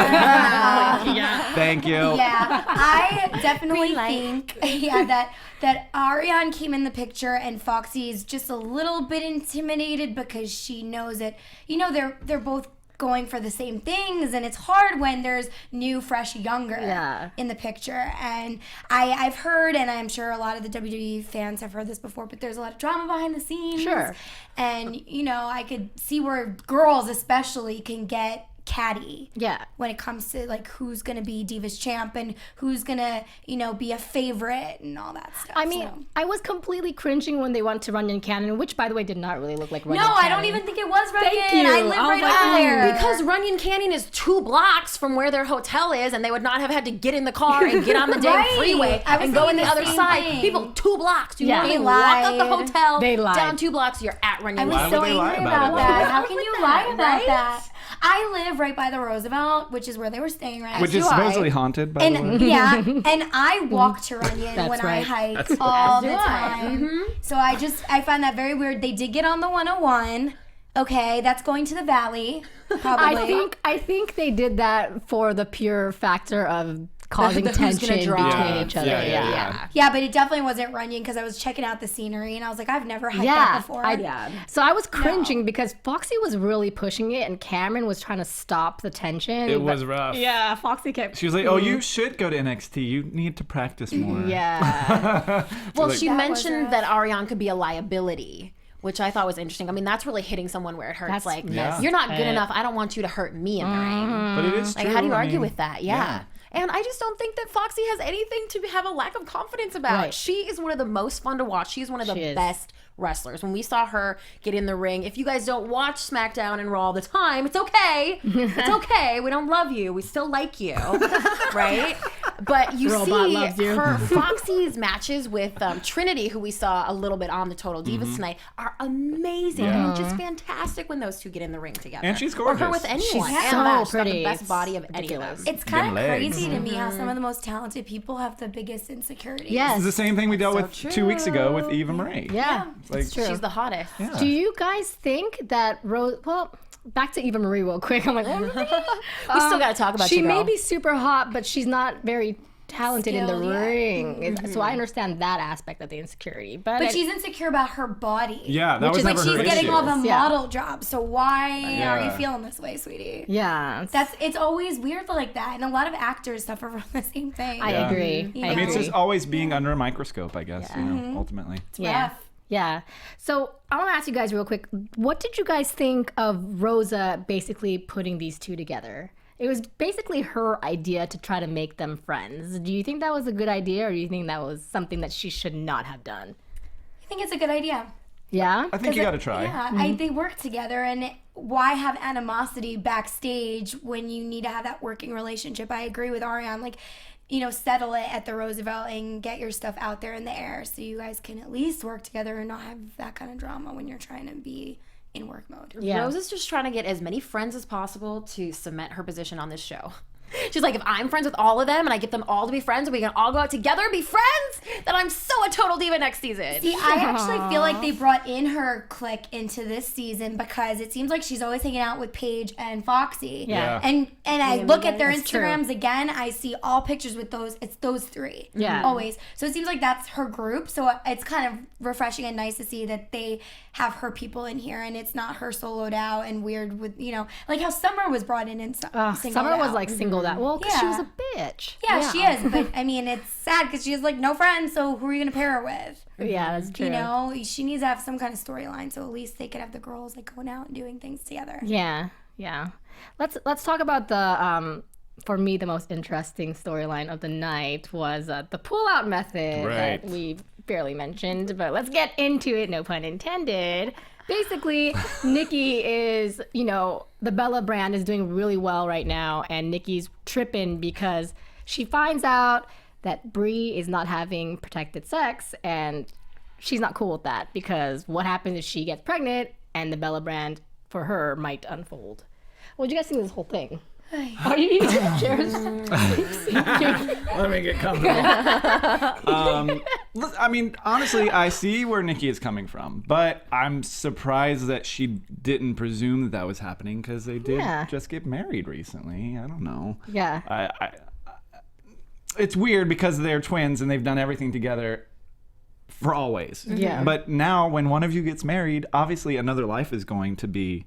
[SPEAKER 3] Thank you.
[SPEAKER 5] Yeah, I definitely think that Ariane came in the picture and Foxy's just a little bit intimidated because she knows it. You know, they're both going for the same things, and it's hard when there's new, fresh, younger in the picture. And I've heard, and I'm sure a lot of the WWE fans have heard this before, but there's a lot of drama behind the scenes.
[SPEAKER 2] Sure.
[SPEAKER 5] And, you know, I could see where girls especially can get catty when it comes to like who's gonna be Divas champ and who's gonna, you know, be a favorite and all that stuff.
[SPEAKER 2] I mean, I was completely cringing when they went to Runyon Canyon, which by the way did not really look like Runyon Canyon.
[SPEAKER 5] I don't even think it was Runyon.
[SPEAKER 2] Thank you.
[SPEAKER 5] I live right over there.
[SPEAKER 4] Because Runyon Canyon is 2 blocks from where their hotel is, and they would not have had to get in the car and get on the damn freeway and go in the other side.
[SPEAKER 5] thing.
[SPEAKER 4] People, 2 blocks. You
[SPEAKER 2] Yeah.
[SPEAKER 4] literally
[SPEAKER 5] They
[SPEAKER 4] walk up the
[SPEAKER 5] lied.
[SPEAKER 4] hotel,
[SPEAKER 2] They lied.
[SPEAKER 4] down 2 blocks, you're at Runyon
[SPEAKER 5] I was
[SPEAKER 4] Canyon.
[SPEAKER 3] Why
[SPEAKER 5] so
[SPEAKER 3] would they lie
[SPEAKER 5] angry
[SPEAKER 3] about
[SPEAKER 5] about
[SPEAKER 3] it?
[SPEAKER 5] that. How
[SPEAKER 4] What's
[SPEAKER 5] can
[SPEAKER 4] wrong
[SPEAKER 5] you
[SPEAKER 4] with
[SPEAKER 5] lie
[SPEAKER 4] that,
[SPEAKER 5] about
[SPEAKER 4] right?
[SPEAKER 5] that? I live right by the Roosevelt, which is where they were staying, right?
[SPEAKER 3] Which is
[SPEAKER 5] Do I?
[SPEAKER 3] supposedly haunted, by the way.
[SPEAKER 5] And yeah, and I walk to Runyon
[SPEAKER 2] That's
[SPEAKER 5] when
[SPEAKER 2] right.
[SPEAKER 5] I hike all the
[SPEAKER 4] Do I.
[SPEAKER 5] time. So I find that very weird. They did get on the 101. Okay, that's going to the Valley. Probably.
[SPEAKER 2] I think they did that for the pure factor of causing
[SPEAKER 4] Who's gonna
[SPEAKER 2] tension
[SPEAKER 4] draw.
[SPEAKER 2] between each other.
[SPEAKER 5] Yeah, but it definitely wasn't Runyon because I was checking out the scenery and I was like, I've never hiked that before.
[SPEAKER 2] So I was cringing because Foxy was really pushing it and Cameron was trying to stop the tension.
[SPEAKER 3] It was rough.
[SPEAKER 2] Yeah, Foxy kept.
[SPEAKER 3] She was like, "Oh, you should go to NXT. You need to practice more."
[SPEAKER 2] Yeah.
[SPEAKER 4] Well,
[SPEAKER 3] like-
[SPEAKER 4] she
[SPEAKER 5] That was
[SPEAKER 4] mentioned
[SPEAKER 5] rough.
[SPEAKER 4] that Ariane could be a liability, which I thought was interesting. I mean, that's really hitting someone where it hurts.
[SPEAKER 2] That's
[SPEAKER 4] Like,
[SPEAKER 3] messed
[SPEAKER 4] you're not good enough. I don't want you to hurt me in the ring.
[SPEAKER 3] But it is true.
[SPEAKER 4] Like, how do you
[SPEAKER 3] I
[SPEAKER 4] argue
[SPEAKER 3] mean,
[SPEAKER 4] with that? Yeah. And I just don't think that Foxy has anything to have a lack of confidence about.
[SPEAKER 2] Right.
[SPEAKER 4] She is one of the most fun to watch. She's one of the
[SPEAKER 2] She is.
[SPEAKER 4] best wrestlers. When we saw her get in the ring, if you guys don't watch SmackDown and Raw all the time, it's okay. It's okay. We don't love you. We still like you. Right? But you
[SPEAKER 2] Robot
[SPEAKER 4] see
[SPEAKER 2] loves you.
[SPEAKER 4] her Foxy's matches with Trinity, who we saw a little bit on the Total Divas tonight, are amazing.
[SPEAKER 3] Yeah.
[SPEAKER 4] And just fantastic when those two get in the ring together.
[SPEAKER 3] And she's
[SPEAKER 4] Or her
[SPEAKER 3] gorgeous.
[SPEAKER 4] with anyone.
[SPEAKER 2] She's
[SPEAKER 4] And
[SPEAKER 2] so
[SPEAKER 4] She's got
[SPEAKER 2] pretty.
[SPEAKER 4] the best
[SPEAKER 2] It's
[SPEAKER 4] body of any of
[SPEAKER 2] ridiculous.
[SPEAKER 4] them.
[SPEAKER 5] It's kind
[SPEAKER 3] Them
[SPEAKER 5] of
[SPEAKER 3] legs.
[SPEAKER 5] crazy to me how some of the most talented people have the biggest insecurities.
[SPEAKER 2] Yes.
[SPEAKER 3] It's the same thing we dealt with
[SPEAKER 4] So
[SPEAKER 3] 2 weeks ago with
[SPEAKER 4] true.
[SPEAKER 3] Eva Marie.
[SPEAKER 2] Yeah.
[SPEAKER 3] Like,
[SPEAKER 2] It's true.
[SPEAKER 4] She's the hottest.
[SPEAKER 3] Yeah.
[SPEAKER 2] Do you guys think that Rose? Well, back to Eva Marie real quick. I'm like,
[SPEAKER 4] We still got to talk about
[SPEAKER 2] she
[SPEAKER 4] you,
[SPEAKER 2] may
[SPEAKER 4] girl.
[SPEAKER 2] be super hot, but she's not very talented in the
[SPEAKER 5] Skilled, yeah.
[SPEAKER 2] ring. So I understand that aspect of the insecurity.
[SPEAKER 5] But she's insecure about her body.
[SPEAKER 3] Yeah, that
[SPEAKER 2] Which
[SPEAKER 3] was
[SPEAKER 2] is
[SPEAKER 3] never
[SPEAKER 5] Like she's
[SPEAKER 3] her
[SPEAKER 5] getting
[SPEAKER 3] issue.
[SPEAKER 5] all the
[SPEAKER 2] Yeah.
[SPEAKER 5] model jobs. So why are you
[SPEAKER 3] Yeah.
[SPEAKER 5] feeling this way, sweetie?
[SPEAKER 2] yeah.
[SPEAKER 5] It's always weird like that, and a lot of actors suffer from the same thing.
[SPEAKER 2] I
[SPEAKER 3] Yeah.
[SPEAKER 2] agree.
[SPEAKER 5] Yeah.
[SPEAKER 3] I mean, it's
[SPEAKER 2] agree.
[SPEAKER 3] just always being under a microscope, I guess, you know, ultimately.
[SPEAKER 2] Yeah.
[SPEAKER 5] rough.
[SPEAKER 2] Yeah. So I want to ask you guys real quick. What did you guys think of Rosa basically putting these two together? It was basically her idea to try to make them friends. Do you think that was a good idea, or do you think that was something that she should not have done?
[SPEAKER 5] I think it's a good idea.
[SPEAKER 2] Yeah.
[SPEAKER 3] I think you got to try.
[SPEAKER 5] Yeah, they work together, and why have animosity backstage when you need to have that working relationship? I agree with Ariane. Like, you know, settle it at the Roosevelt and get your stuff out there in the air so you guys can at least work together and not have that kind of drama when you're trying to be in work mode.
[SPEAKER 2] Yeah.
[SPEAKER 4] Rose is just trying to get as many friends as possible to cement her position on this show. She's like, if I'm friends with all of them and I get them all to be friends and we can all go out together and be friends, then I'm so a total diva next season.
[SPEAKER 5] See, I actually feel like they brought in her clique into this season because it seems like she's always hanging out with Paige and Foxy.
[SPEAKER 2] Yeah.
[SPEAKER 5] And I look at their
[SPEAKER 2] That's true.
[SPEAKER 5] Instagrams again, I see all pictures with those. It's those three.
[SPEAKER 2] Yeah.
[SPEAKER 5] Always. So it seems like that's her group. So it's kind of refreshing and nice to see that they have her people in here and it's not her soloed out and weird with, you know, like how Summer was brought in and singled
[SPEAKER 2] Summer was
[SPEAKER 5] out.
[SPEAKER 2] like singled out. Well, because she
[SPEAKER 5] Yeah.
[SPEAKER 2] was a bitch.
[SPEAKER 5] Yeah, she is. But I mean, it's sad because she has like no friends. So who are you going to pair her with?
[SPEAKER 2] Yeah, that's true.
[SPEAKER 5] You know, she needs to have some kind of storyline, so at least they could have the girls like going out and doing things together.
[SPEAKER 2] Yeah, yeah. Let's talk about the for me the most interesting storyline of the night was the pull-out method
[SPEAKER 3] Right.
[SPEAKER 2] that we barely mentioned, but let's get into it. No pun intended. Basically, Nikki is, you know, the Bella brand is doing really well right now, and Nikki's tripping because she finds out that Brie is not having protected sex, and she's not cool with that because what happens if she gets pregnant and the Bella brand for her might unfold. What do you guys think of this whole thing? Are you eating chairs?
[SPEAKER 3] Let me get comfortable. I mean, honestly, I see where Nikki is coming from, but I'm surprised that she didn't presume that was happening because they did just get married recently. I don't know.
[SPEAKER 2] Yeah.
[SPEAKER 3] It's weird because they're twins and they've done everything together for always.
[SPEAKER 2] Yeah.
[SPEAKER 3] But now when one of you gets married, obviously another life is going to be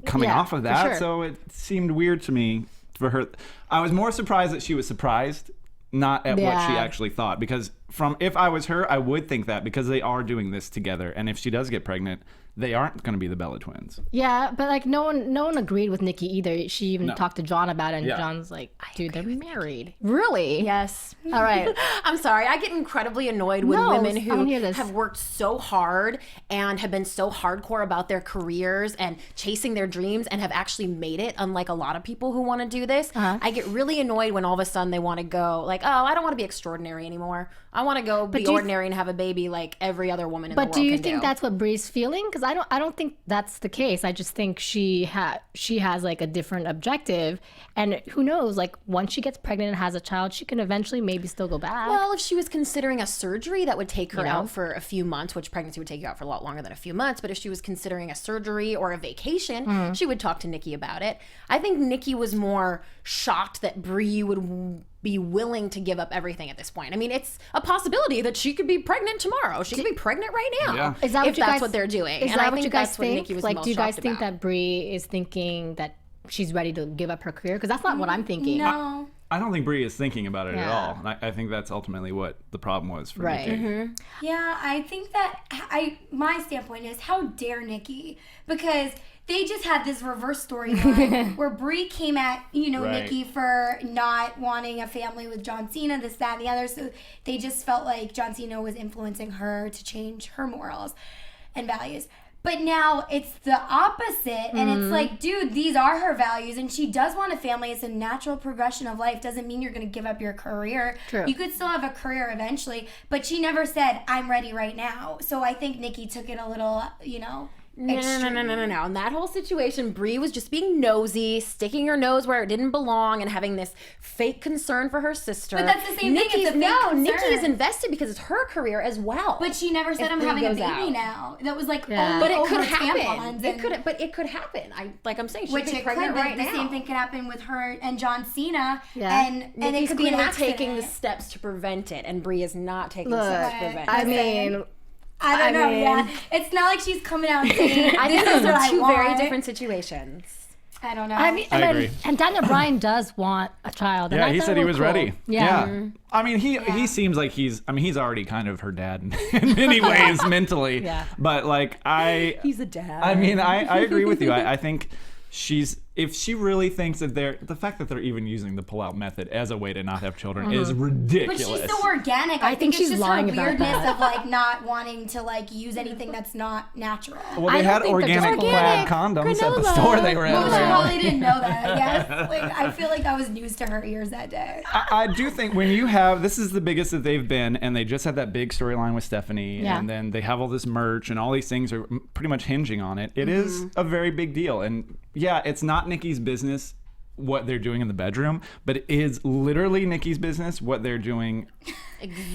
[SPEAKER 3] coming off of that.
[SPEAKER 2] Sure.
[SPEAKER 3] So it seemed weird to me for her. I was more surprised that she was surprised, not at what she actually thought. Because if I was her, I would think that because they are doing this together. And if she does get pregnant, they aren't going to be the Bella twins.
[SPEAKER 2] Yeah, but like no one agreed with Nikki either. She even talked to John about it, and John's like, dude, they're married. Really?
[SPEAKER 4] Yes.
[SPEAKER 2] All right.
[SPEAKER 4] I'm sorry. I get incredibly annoyed with
[SPEAKER 2] No,
[SPEAKER 4] women
[SPEAKER 2] I
[SPEAKER 4] who
[SPEAKER 2] wanna hear this.
[SPEAKER 4] have worked so hard and have been so hardcore about their careers and chasing their dreams and have actually made it, unlike a lot of people who want to do this. I get really annoyed when all of a sudden they want to go like, oh, I don't want to be extraordinary anymore. I want to go be ordinary and have a baby like every other woman in the world
[SPEAKER 2] But do you
[SPEAKER 4] can
[SPEAKER 2] think that's what Bree's feeling? Because I don't think that's the case. I just think she has like a different objective, and who knows? Like once she gets pregnant and has a child, she can eventually maybe still go back.
[SPEAKER 4] Well, if she was considering a surgery that would take her out for a few months, which pregnancy would take you out for a lot longer than a few months, but if she was considering a surgery or a vacation, she would talk to Nikki about it. I think Nikki was more shocked that Bree would be willing to give up everything at this point. I mean, it's a possibility that she could be pregnant tomorrow. She could be pregnant right now.
[SPEAKER 3] Yeah.
[SPEAKER 2] Is that
[SPEAKER 4] if that's what they're doing.
[SPEAKER 2] Is
[SPEAKER 4] and
[SPEAKER 2] that
[SPEAKER 4] I
[SPEAKER 2] what
[SPEAKER 4] think
[SPEAKER 2] you guys
[SPEAKER 4] that's what
[SPEAKER 2] think?
[SPEAKER 4] Nikki was
[SPEAKER 2] Like,
[SPEAKER 4] most
[SPEAKER 2] do you guys
[SPEAKER 4] shocked
[SPEAKER 2] think
[SPEAKER 4] about.
[SPEAKER 2] that Bree is thinking that she's ready to give up her career? Because that's not what I'm thinking.
[SPEAKER 5] No.
[SPEAKER 3] I don't think Bree is thinking about it at
[SPEAKER 2] Yeah.
[SPEAKER 3] all. And I think that's ultimately what the problem was for
[SPEAKER 2] Right.
[SPEAKER 3] Nikki.
[SPEAKER 5] Yeah, I think that my standpoint is how dare Nikki, because they just had this reverse storyline where Bree came at
[SPEAKER 3] Right.
[SPEAKER 5] Nikki for not wanting a family with John Cena, this, that, and the other. So they just felt like John Cena was influencing her to change her morals and values. But now it's the opposite, and it's like, dude, these are her values, and she does want a family. It's a natural progression of life. Doesn't mean you're going to give up your career.
[SPEAKER 2] True.
[SPEAKER 5] You could still have a career eventually, but she never said, I'm ready right now. So I think Nikki took it a little,
[SPEAKER 4] No. In that whole situation, Bree was just being nosy, sticking her nose where it didn't belong, and having this fake concern for her sister.
[SPEAKER 5] But that's the same thing, it's a fake concern.
[SPEAKER 4] Nikki is invested because it's her career as well.
[SPEAKER 5] But she never said,
[SPEAKER 4] If
[SPEAKER 5] I'm
[SPEAKER 4] Bree
[SPEAKER 5] having a
[SPEAKER 4] goes
[SPEAKER 5] baby
[SPEAKER 4] out.
[SPEAKER 5] now. That was like,
[SPEAKER 2] Yeah.
[SPEAKER 4] But it
[SPEAKER 5] over
[SPEAKER 4] could
[SPEAKER 5] tampons
[SPEAKER 4] happen.
[SPEAKER 5] and-
[SPEAKER 4] It could happen. I'm saying she
[SPEAKER 5] Which
[SPEAKER 4] could be
[SPEAKER 5] it could,
[SPEAKER 4] pregnant
[SPEAKER 5] but
[SPEAKER 4] right
[SPEAKER 5] the
[SPEAKER 4] now.
[SPEAKER 5] same thing could happen with her and John Cena,
[SPEAKER 2] Yeah.
[SPEAKER 5] and it
[SPEAKER 4] Nikki's
[SPEAKER 5] could be an
[SPEAKER 4] clearly
[SPEAKER 5] accident.
[SPEAKER 4] taking the steps to prevent it, and Bree is not taking
[SPEAKER 2] Look,
[SPEAKER 4] steps to prevent
[SPEAKER 2] I
[SPEAKER 4] it.
[SPEAKER 2] mean,
[SPEAKER 5] I don't know,
[SPEAKER 2] mean-
[SPEAKER 5] yeah. It's not like she's coming out and saying,
[SPEAKER 4] I think
[SPEAKER 5] this is
[SPEAKER 4] those
[SPEAKER 5] what
[SPEAKER 4] are
[SPEAKER 5] I
[SPEAKER 4] two
[SPEAKER 5] want.
[SPEAKER 4] very different situations.
[SPEAKER 5] I don't know.
[SPEAKER 2] I mean,
[SPEAKER 3] I agree.
[SPEAKER 2] and Daniel Bryan does want a child. And
[SPEAKER 3] Yeah,
[SPEAKER 2] I
[SPEAKER 3] he
[SPEAKER 2] thought
[SPEAKER 3] said
[SPEAKER 2] it
[SPEAKER 3] he
[SPEAKER 2] was
[SPEAKER 3] was
[SPEAKER 2] cool.
[SPEAKER 3] ready.
[SPEAKER 2] Yeah.
[SPEAKER 3] I mean, he seems like he's already kind of her dad in many ways mentally.
[SPEAKER 2] Yeah.
[SPEAKER 3] But like
[SPEAKER 4] He's a dad.
[SPEAKER 3] I mean, I agree with you. I think if she really thinks that the fact that they're even using the pull-out method as a way to not have children is
[SPEAKER 5] But
[SPEAKER 3] ridiculous.
[SPEAKER 5] she's so organic. I think
[SPEAKER 2] she's
[SPEAKER 5] it's just
[SPEAKER 2] lying
[SPEAKER 5] her
[SPEAKER 2] about
[SPEAKER 5] weirdness
[SPEAKER 2] that.
[SPEAKER 5] of like not wanting to like use anything that's not natural.
[SPEAKER 3] Well,
[SPEAKER 2] I
[SPEAKER 3] they
[SPEAKER 2] don't
[SPEAKER 3] had
[SPEAKER 2] think they're
[SPEAKER 3] organic
[SPEAKER 2] just
[SPEAKER 3] plaid
[SPEAKER 2] organic
[SPEAKER 3] condoms at the
[SPEAKER 2] granola.
[SPEAKER 3] store they were at.
[SPEAKER 5] Well, she
[SPEAKER 3] apparently.
[SPEAKER 5] probably didn't know that, I guess. Like, I feel like that was news to her ears that day.
[SPEAKER 3] I do think when you this is the biggest that they've been, and they just had that big storyline with Stephanie,
[SPEAKER 2] Yeah.
[SPEAKER 3] and then they have all this merch, and all these things are pretty much hinging on it. It is a very big deal, and yeah, it's not Nikki's business what they're doing in the bedroom, but it is literally Nikki's business what they're doing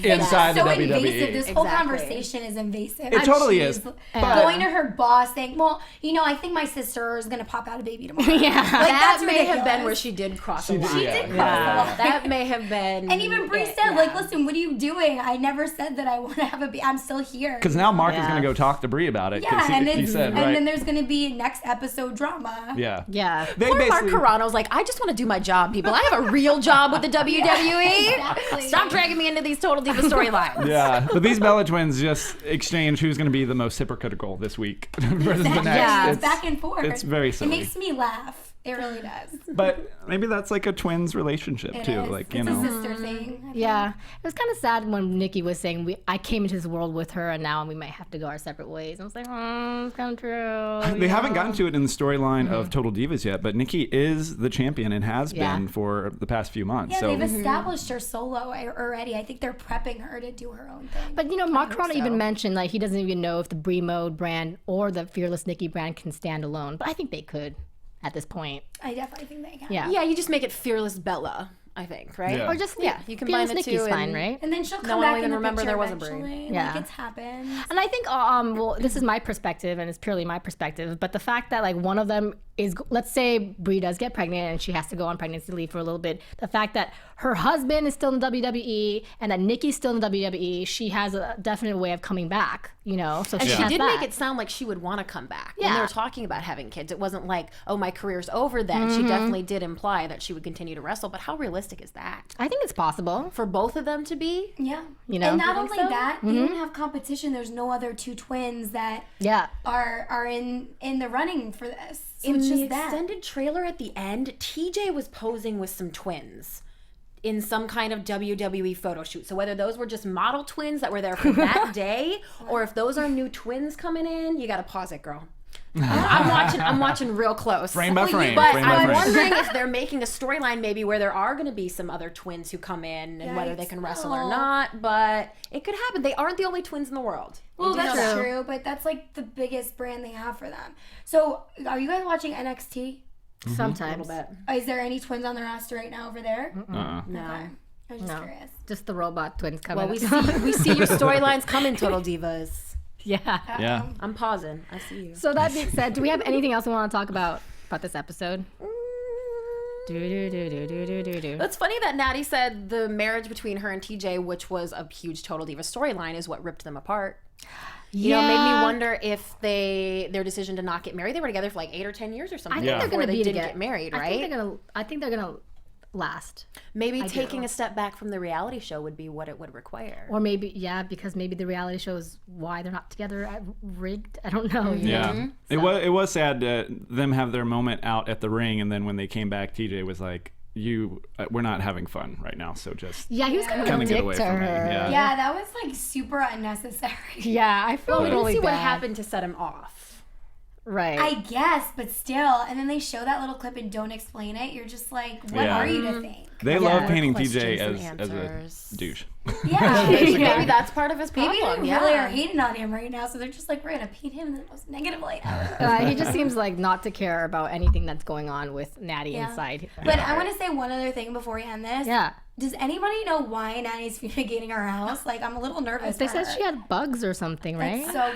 [SPEAKER 3] inside
[SPEAKER 5] so
[SPEAKER 3] the WWE.
[SPEAKER 5] invasive. This whole
[SPEAKER 4] Exactly.
[SPEAKER 5] conversation is invasive.
[SPEAKER 3] It totally
[SPEAKER 5] She's
[SPEAKER 3] is.
[SPEAKER 5] Going to her boss saying, well, I think my sister is going to pop out a baby tomorrow.
[SPEAKER 2] Yeah.
[SPEAKER 5] Like,
[SPEAKER 4] that
[SPEAKER 5] that's
[SPEAKER 4] may have been
[SPEAKER 5] ridiculous.
[SPEAKER 4] where she did cross a
[SPEAKER 3] She did,
[SPEAKER 4] line.
[SPEAKER 3] yeah.
[SPEAKER 5] She did cross the line.
[SPEAKER 4] That may have been.
[SPEAKER 5] And even Bree
[SPEAKER 4] it,
[SPEAKER 5] said,
[SPEAKER 4] yeah.
[SPEAKER 5] like, listen, what are you doing? I never said that I want to have a baby. I'm still here.
[SPEAKER 3] Because now Mark is
[SPEAKER 2] Yeah.
[SPEAKER 3] going to go talk to Brie about it. 'cause
[SPEAKER 5] Yeah, and,
[SPEAKER 3] he said,
[SPEAKER 5] and
[SPEAKER 3] right?
[SPEAKER 5] then there's going to be next episode drama.
[SPEAKER 3] Yeah.
[SPEAKER 2] Yeah.
[SPEAKER 3] They
[SPEAKER 4] Poor Mark
[SPEAKER 3] basically.
[SPEAKER 4] Carano's like, I just want to do my job, people. I have a real job with the WWE.
[SPEAKER 5] Exactly.
[SPEAKER 4] Stop dragging me into these Total Diva storylines.
[SPEAKER 3] Yeah, but these Bella twins just exchange who's going to be the most hypocritical this week versus the next.
[SPEAKER 2] Yeah,
[SPEAKER 5] It's back and forth.
[SPEAKER 3] It's very silly.
[SPEAKER 5] It makes me laugh. It really does.
[SPEAKER 3] But maybe that's like a twins relationship
[SPEAKER 5] It
[SPEAKER 3] too.
[SPEAKER 5] is.
[SPEAKER 3] Like,
[SPEAKER 5] it's a sister thing. I think.
[SPEAKER 2] Yeah, it was kind of sad when Nikki was saying I came into this world with her, and now we might have to go our separate ways. I was like, it's kind of true.
[SPEAKER 3] They haven't gotten to it in the storyline of Total Divas yet, but Nikki is the champion and has
[SPEAKER 2] Yeah.
[SPEAKER 3] been for the past few months.
[SPEAKER 5] Yeah,
[SPEAKER 3] so
[SPEAKER 5] they've established her solo already. I think they're prepping her to do her own thing.
[SPEAKER 2] But Mark
[SPEAKER 4] hope
[SPEAKER 2] Carano
[SPEAKER 4] so.
[SPEAKER 2] even mentioned like he doesn't even know if the Brie Mode brand or the Fearless Nikki brand can stand alone. But I think they could.
[SPEAKER 6] at this point.
[SPEAKER 5] I definitely think they can.
[SPEAKER 6] Yeah.
[SPEAKER 4] Yeah, you just make it Fearless Bella, I think, right?
[SPEAKER 3] Yeah.
[SPEAKER 6] Or just
[SPEAKER 4] you combine the
[SPEAKER 6] Nikki's
[SPEAKER 4] two.
[SPEAKER 6] fine, right?
[SPEAKER 5] And then she'll come
[SPEAKER 4] No one
[SPEAKER 5] back
[SPEAKER 4] will
[SPEAKER 5] in
[SPEAKER 4] even
[SPEAKER 5] the
[SPEAKER 4] remember
[SPEAKER 5] picture
[SPEAKER 4] there was a breed.
[SPEAKER 5] eventually.
[SPEAKER 6] Yeah.
[SPEAKER 5] Like, it's happened.
[SPEAKER 6] And I think, well, this is my perspective, and it's purely my perspective, but the fact that, like, one of them is, let's say Brie does get pregnant and she has to go on pregnancy leave for a little bit, the fact that her husband is still in the WWE and that Nikki's still in the WWE, she has a definite way of coming back, you know? So
[SPEAKER 4] And she
[SPEAKER 6] has
[SPEAKER 4] did
[SPEAKER 6] that.
[SPEAKER 4] make it sound like she would want to come back. When
[SPEAKER 6] Yeah.
[SPEAKER 4] they were talking about having kids, it wasn't like, oh, my career's over then. She definitely did imply that she would continue to wrestle, but how realistic is that?
[SPEAKER 6] I think it's possible.
[SPEAKER 4] For both of them to be?
[SPEAKER 5] Yeah.
[SPEAKER 6] You know?
[SPEAKER 5] And not
[SPEAKER 4] You think
[SPEAKER 5] only
[SPEAKER 4] so?
[SPEAKER 5] that, they don't have competition. There's no other two twins that
[SPEAKER 6] Yeah.
[SPEAKER 5] are in the running for this. So
[SPEAKER 4] In
[SPEAKER 5] it's
[SPEAKER 4] the
[SPEAKER 5] just that.
[SPEAKER 4] extended trailer at the end, TJ was posing with some twins in some kind of WWE photo shoot. So whether those were just model twins that were there for that day, or if those are new twins coming in, you gotta pause it, girl. I'm watching real close.
[SPEAKER 3] Frame by frame.
[SPEAKER 4] But
[SPEAKER 3] frame by
[SPEAKER 4] I'm
[SPEAKER 3] frame.
[SPEAKER 4] wondering if they're making a storyline maybe where there are going to be some other twins who come in and whether they can wrestle or not. But it could happen. They aren't the only twins in the world.
[SPEAKER 5] Well,
[SPEAKER 4] You do know
[SPEAKER 5] that's
[SPEAKER 4] that.
[SPEAKER 5] true, but that's like the biggest brand they have for them. So, are you guys watching NXT?
[SPEAKER 6] Sometimes.
[SPEAKER 4] A little
[SPEAKER 5] Is there any twins on the roster right now over there?
[SPEAKER 3] Uh-uh.
[SPEAKER 4] bit. No.
[SPEAKER 5] Okay. I was just
[SPEAKER 6] No.
[SPEAKER 5] curious.
[SPEAKER 6] Just the robot twins coming.
[SPEAKER 4] Well, we see your storylines coming, Total Divas.
[SPEAKER 6] Yeah.
[SPEAKER 3] Yeah.
[SPEAKER 4] I'm pausing. I see you.
[SPEAKER 6] So that being said, do we have anything else we want to talk about this episode?
[SPEAKER 4] It's funny that Natty said the marriage between her and TJ, which was a huge Total Diva storyline, is what ripped them apart. You know, it made me wonder if their decision to not get married. They were together for like 8 or 10 years or something.
[SPEAKER 6] I think they're
[SPEAKER 4] before
[SPEAKER 6] gonna
[SPEAKER 4] they
[SPEAKER 6] be
[SPEAKER 4] didn't
[SPEAKER 6] together.
[SPEAKER 4] get married, right?
[SPEAKER 6] I think they're gonna last,
[SPEAKER 4] Maybe taking a step back from the reality show would be what it would require.
[SPEAKER 6] or maybe because maybe the reality show is why they're not together. Rigged. I don't know. you
[SPEAKER 3] Yeah,
[SPEAKER 6] know?
[SPEAKER 3] it was sad to them have their moment out at the ring, and then when they came back, TJ was like, we're not having fun right now, so just
[SPEAKER 6] Yeah, he was kind of a
[SPEAKER 3] Kinda get
[SPEAKER 6] dick
[SPEAKER 3] away
[SPEAKER 6] to
[SPEAKER 3] from me,
[SPEAKER 6] her.
[SPEAKER 3] yeah.
[SPEAKER 5] Yeah, that was like super unnecessary.
[SPEAKER 6] Yeah, I feel
[SPEAKER 4] we didn't
[SPEAKER 6] really
[SPEAKER 4] see
[SPEAKER 6] bad.
[SPEAKER 4] what happened to set him off.
[SPEAKER 6] Right.
[SPEAKER 5] I guess, but still. And then they show that little clip and don't explain it. You're just like, what
[SPEAKER 3] Yeah.
[SPEAKER 5] are you to think?
[SPEAKER 3] they love painting
[SPEAKER 4] Questions
[SPEAKER 3] TJ
[SPEAKER 4] and
[SPEAKER 3] as a
[SPEAKER 4] answers.
[SPEAKER 3] douche.
[SPEAKER 5] Yeah.
[SPEAKER 4] Maybe that's part of his problem.
[SPEAKER 5] Maybe they really are hating on him right now, so they're just like, we're gonna paint him in the most negative light ever.
[SPEAKER 6] He just seems like not to care about anything that's going on with Natty
[SPEAKER 5] Yeah.
[SPEAKER 6] inside.
[SPEAKER 5] But I want to say one other thing before we end this.
[SPEAKER 6] Yeah.
[SPEAKER 5] Does anybody know why Nanny's fumigating our house? Like, I'm a little nervous.
[SPEAKER 6] They
[SPEAKER 5] for
[SPEAKER 6] said
[SPEAKER 5] her.
[SPEAKER 6] she had bugs or something, right?
[SPEAKER 5] It's so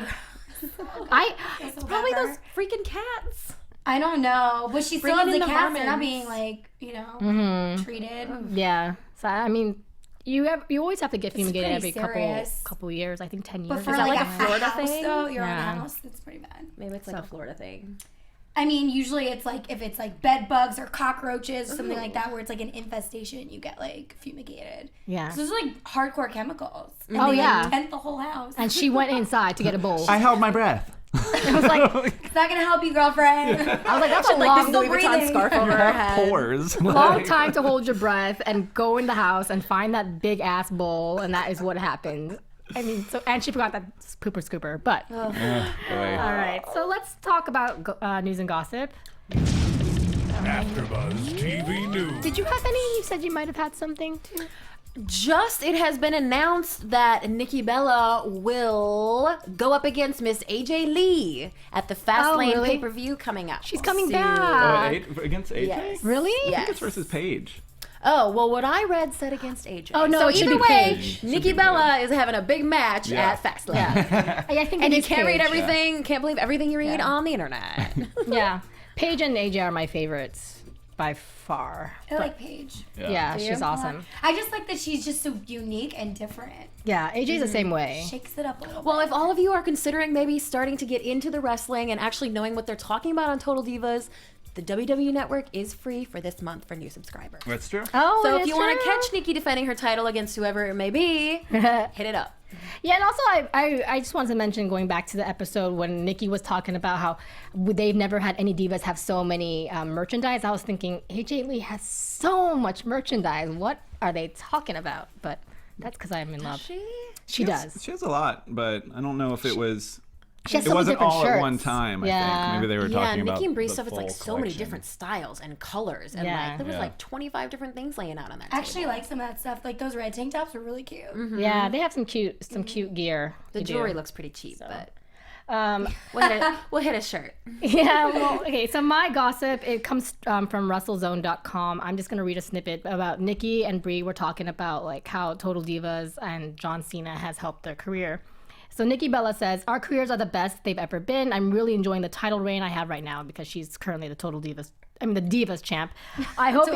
[SPEAKER 6] It's
[SPEAKER 4] Probably those freaking cats.
[SPEAKER 5] I don't know, but she still
[SPEAKER 4] Bringing
[SPEAKER 5] has
[SPEAKER 4] in
[SPEAKER 5] the
[SPEAKER 4] the
[SPEAKER 5] cats. They're not
[SPEAKER 4] vermins.
[SPEAKER 5] being like, you know,
[SPEAKER 6] Mm-hmm.
[SPEAKER 5] treated.
[SPEAKER 6] Yeah. So I mean, you always have to get fumigated every
[SPEAKER 5] pretty serious.
[SPEAKER 6] couple years. I think 10 years.
[SPEAKER 5] But for
[SPEAKER 6] Is that
[SPEAKER 5] like,
[SPEAKER 6] like
[SPEAKER 5] a
[SPEAKER 4] Florida
[SPEAKER 5] house,
[SPEAKER 4] thing?
[SPEAKER 5] though, your
[SPEAKER 6] Yeah.
[SPEAKER 5] own house, it's pretty bad.
[SPEAKER 4] Maybe it's like a Florida thing.
[SPEAKER 5] I mean, usually it's like if it's like bed bugs or cockroaches or something like that, where it's like an infestation, you get like fumigated.
[SPEAKER 6] Yeah.
[SPEAKER 5] So those are like hardcore chemicals. And
[SPEAKER 6] Oh,
[SPEAKER 5] they,
[SPEAKER 6] yeah.
[SPEAKER 5] like, tent the whole house.
[SPEAKER 6] And she went inside to get a bowl.
[SPEAKER 3] I held my breath.
[SPEAKER 6] I was like,
[SPEAKER 5] It's not gonna help you, girlfriend.
[SPEAKER 6] I was like, that's a
[SPEAKER 4] Like
[SPEAKER 6] long,
[SPEAKER 4] this Louis Vuitton
[SPEAKER 5] breathing.
[SPEAKER 4] scarf over her head.
[SPEAKER 3] Pores.
[SPEAKER 6] long time to hold your breath and go in the house and find that big ass bowl, and that is what happened. I mean, so and she forgot that pooper scooper. But all right, so let's talk about news and gossip.
[SPEAKER 1] AfterBuzz TV News.
[SPEAKER 6] Did you have any? You said you might have had something too.
[SPEAKER 4] It has been announced that Nikki Bella will go up against Miss AJ Lee at the Fastlane
[SPEAKER 6] really?
[SPEAKER 4] pay-per-view coming up.
[SPEAKER 6] She's coming
[SPEAKER 4] soon.
[SPEAKER 6] back.
[SPEAKER 3] Against AJ?
[SPEAKER 4] Yes.
[SPEAKER 6] Really?
[SPEAKER 3] I think
[SPEAKER 4] Yes.
[SPEAKER 3] it's versus Paige.
[SPEAKER 4] Oh, well, what I read said against AJ.
[SPEAKER 6] Oh, no,
[SPEAKER 4] so
[SPEAKER 6] it should
[SPEAKER 4] either
[SPEAKER 6] be
[SPEAKER 4] way,
[SPEAKER 6] Paige.
[SPEAKER 4] Nikki Bella is having a big match
[SPEAKER 3] Yeah.
[SPEAKER 4] at Fastlane.
[SPEAKER 6] Yeah. I think
[SPEAKER 4] And
[SPEAKER 6] it
[SPEAKER 4] you
[SPEAKER 6] is
[SPEAKER 4] can't read
[SPEAKER 6] Paige.
[SPEAKER 4] everything, can't believe everything you read on the internet.
[SPEAKER 6] Yeah, Paige and AJ are my favorites by far.
[SPEAKER 5] I like Paige.
[SPEAKER 6] Yeah, she's awesome.
[SPEAKER 5] I just like that she's just so unique and different.
[SPEAKER 6] Yeah, AJ's the same way.
[SPEAKER 5] Shakes it up a little
[SPEAKER 4] Well, if all of you are considering maybe starting to get into the wrestling and actually knowing what they're talking about on Total Divas, the WWE Network is free for this month for new subscribers.
[SPEAKER 3] That's true.
[SPEAKER 6] Oh,
[SPEAKER 4] So
[SPEAKER 6] it
[SPEAKER 4] if
[SPEAKER 6] is
[SPEAKER 4] you want to
[SPEAKER 6] true.
[SPEAKER 4] catch Nikki defending her title against whoever it may be, hit it up.
[SPEAKER 6] Yeah, and also I just wanted to mention, going back to the episode when Nikki was talking about how they've never had any divas have so many merchandise. I was thinking, AJ Lee has so much merchandise. What are they talking about? But that's because I'm in love. She does.
[SPEAKER 3] She has a lot, but I don't know if it was.
[SPEAKER 6] She has
[SPEAKER 3] It
[SPEAKER 6] so many
[SPEAKER 3] wasn't
[SPEAKER 6] different
[SPEAKER 3] all
[SPEAKER 6] shirts.
[SPEAKER 3] at one time. I
[SPEAKER 6] Yeah.
[SPEAKER 3] think maybe they were
[SPEAKER 4] Yeah,
[SPEAKER 3] talking about.
[SPEAKER 4] Nikki and Bree
[SPEAKER 3] the
[SPEAKER 4] stuff is like
[SPEAKER 3] full
[SPEAKER 4] so many
[SPEAKER 3] collection.
[SPEAKER 4] different styles and colors, and
[SPEAKER 6] Yeah.
[SPEAKER 4] like there was
[SPEAKER 3] Yeah.
[SPEAKER 4] like 25 different things laying out on that
[SPEAKER 5] I actually
[SPEAKER 4] table.
[SPEAKER 5] like some of that stuff. Like those red tank tops are really cute.
[SPEAKER 6] Yeah, they have some cute gear.
[SPEAKER 4] The
[SPEAKER 6] to do.
[SPEAKER 4] jewelry looks pretty cheap, but We'll hit a shirt.
[SPEAKER 6] Yeah, well, okay, so my gossip, it comes from russellzone.com. I'm just going to read a snippet about Nikki and Brie. We're talking about like how Total Divas and John Cena has helped their career. So Nikki Bella says, our careers are the best they've ever been. I'm really enjoying the title reign I have right now because she's currently the Divas champ. I hope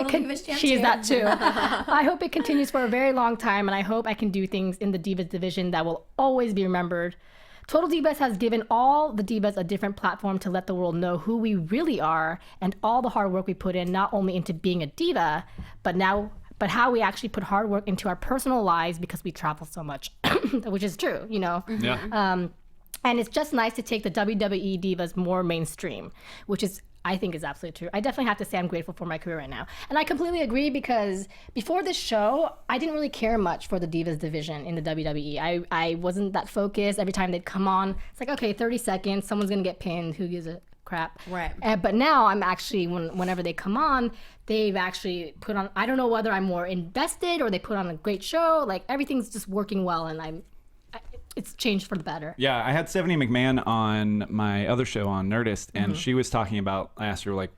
[SPEAKER 6] she is that too. I hope it continues for a very long time, and I hope I can do things in the Divas division that will always be remembered. Total Divas has given all the divas a different platform to let the world know who we really are and all the hard work we put in, not only into being a diva, but how we actually put hard work into our personal lives because we travel so much, which is true, you know?
[SPEAKER 3] Yeah.
[SPEAKER 6] And it's just nice to take the WWE divas more mainstream, which is, I think, is absolutely true. I definitely have to say I'm grateful for my career right now. And I completely agree because before this show, I didn't really care much for the divas division in the WWE. I wasn't that focused. Every time they'd come on, it's like, okay, 30 seconds, someone's going to get pinned. Who gives a crap?
[SPEAKER 4] Right.
[SPEAKER 6] But now I'm actually, whenever they come on, they've actually put on, I don't know whether I'm more invested or they put on a great show. Like, everything's just working well, and it's changed for the better.
[SPEAKER 3] Yeah, I had Stephanie McMahon on my other show on Nerdist, and she was talking about, I asked her, like,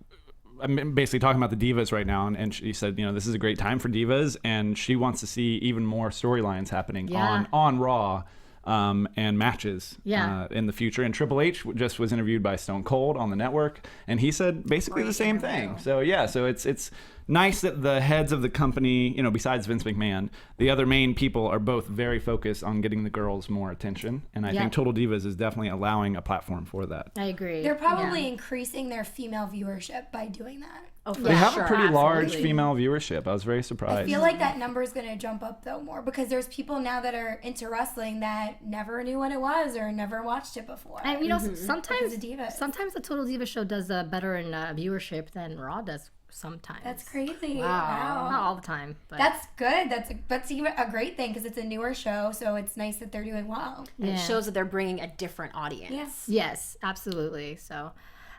[SPEAKER 3] I'm basically talking about the divas right now, and she said, you know, this is a great time for divas, and she wants to see even more storylines happening on Raw and matches in the future. And Triple H just was interviewed by Stone Cold on the network, and he said basically the same thing. So yeah, so it's nice that the heads of the company, you know, besides Vince McMahon, the other main people are both very focused on getting the girls more attention. And I think Total Divas is definitely allowing a platform for that.
[SPEAKER 6] I agree.
[SPEAKER 5] They're probably increasing their female viewership by doing that.
[SPEAKER 4] Oh,
[SPEAKER 3] They have a pretty large female viewership. I was very surprised.
[SPEAKER 5] I feel like that number is going to jump up, though, more because there's people now that are into wrestling that never knew what it was or never watched it before.
[SPEAKER 6] And, you know, sometimes
[SPEAKER 5] Divas.
[SPEAKER 6] the Total Diva show does better in viewership than Raw does sometimes.
[SPEAKER 5] That's crazy.
[SPEAKER 6] Wow. Not all the time. But.
[SPEAKER 5] That's good. That's even a great thing because it's a newer show, so it's nice that they're doing well.
[SPEAKER 4] And it shows that they're bringing a different audience.
[SPEAKER 6] Yes, absolutely. So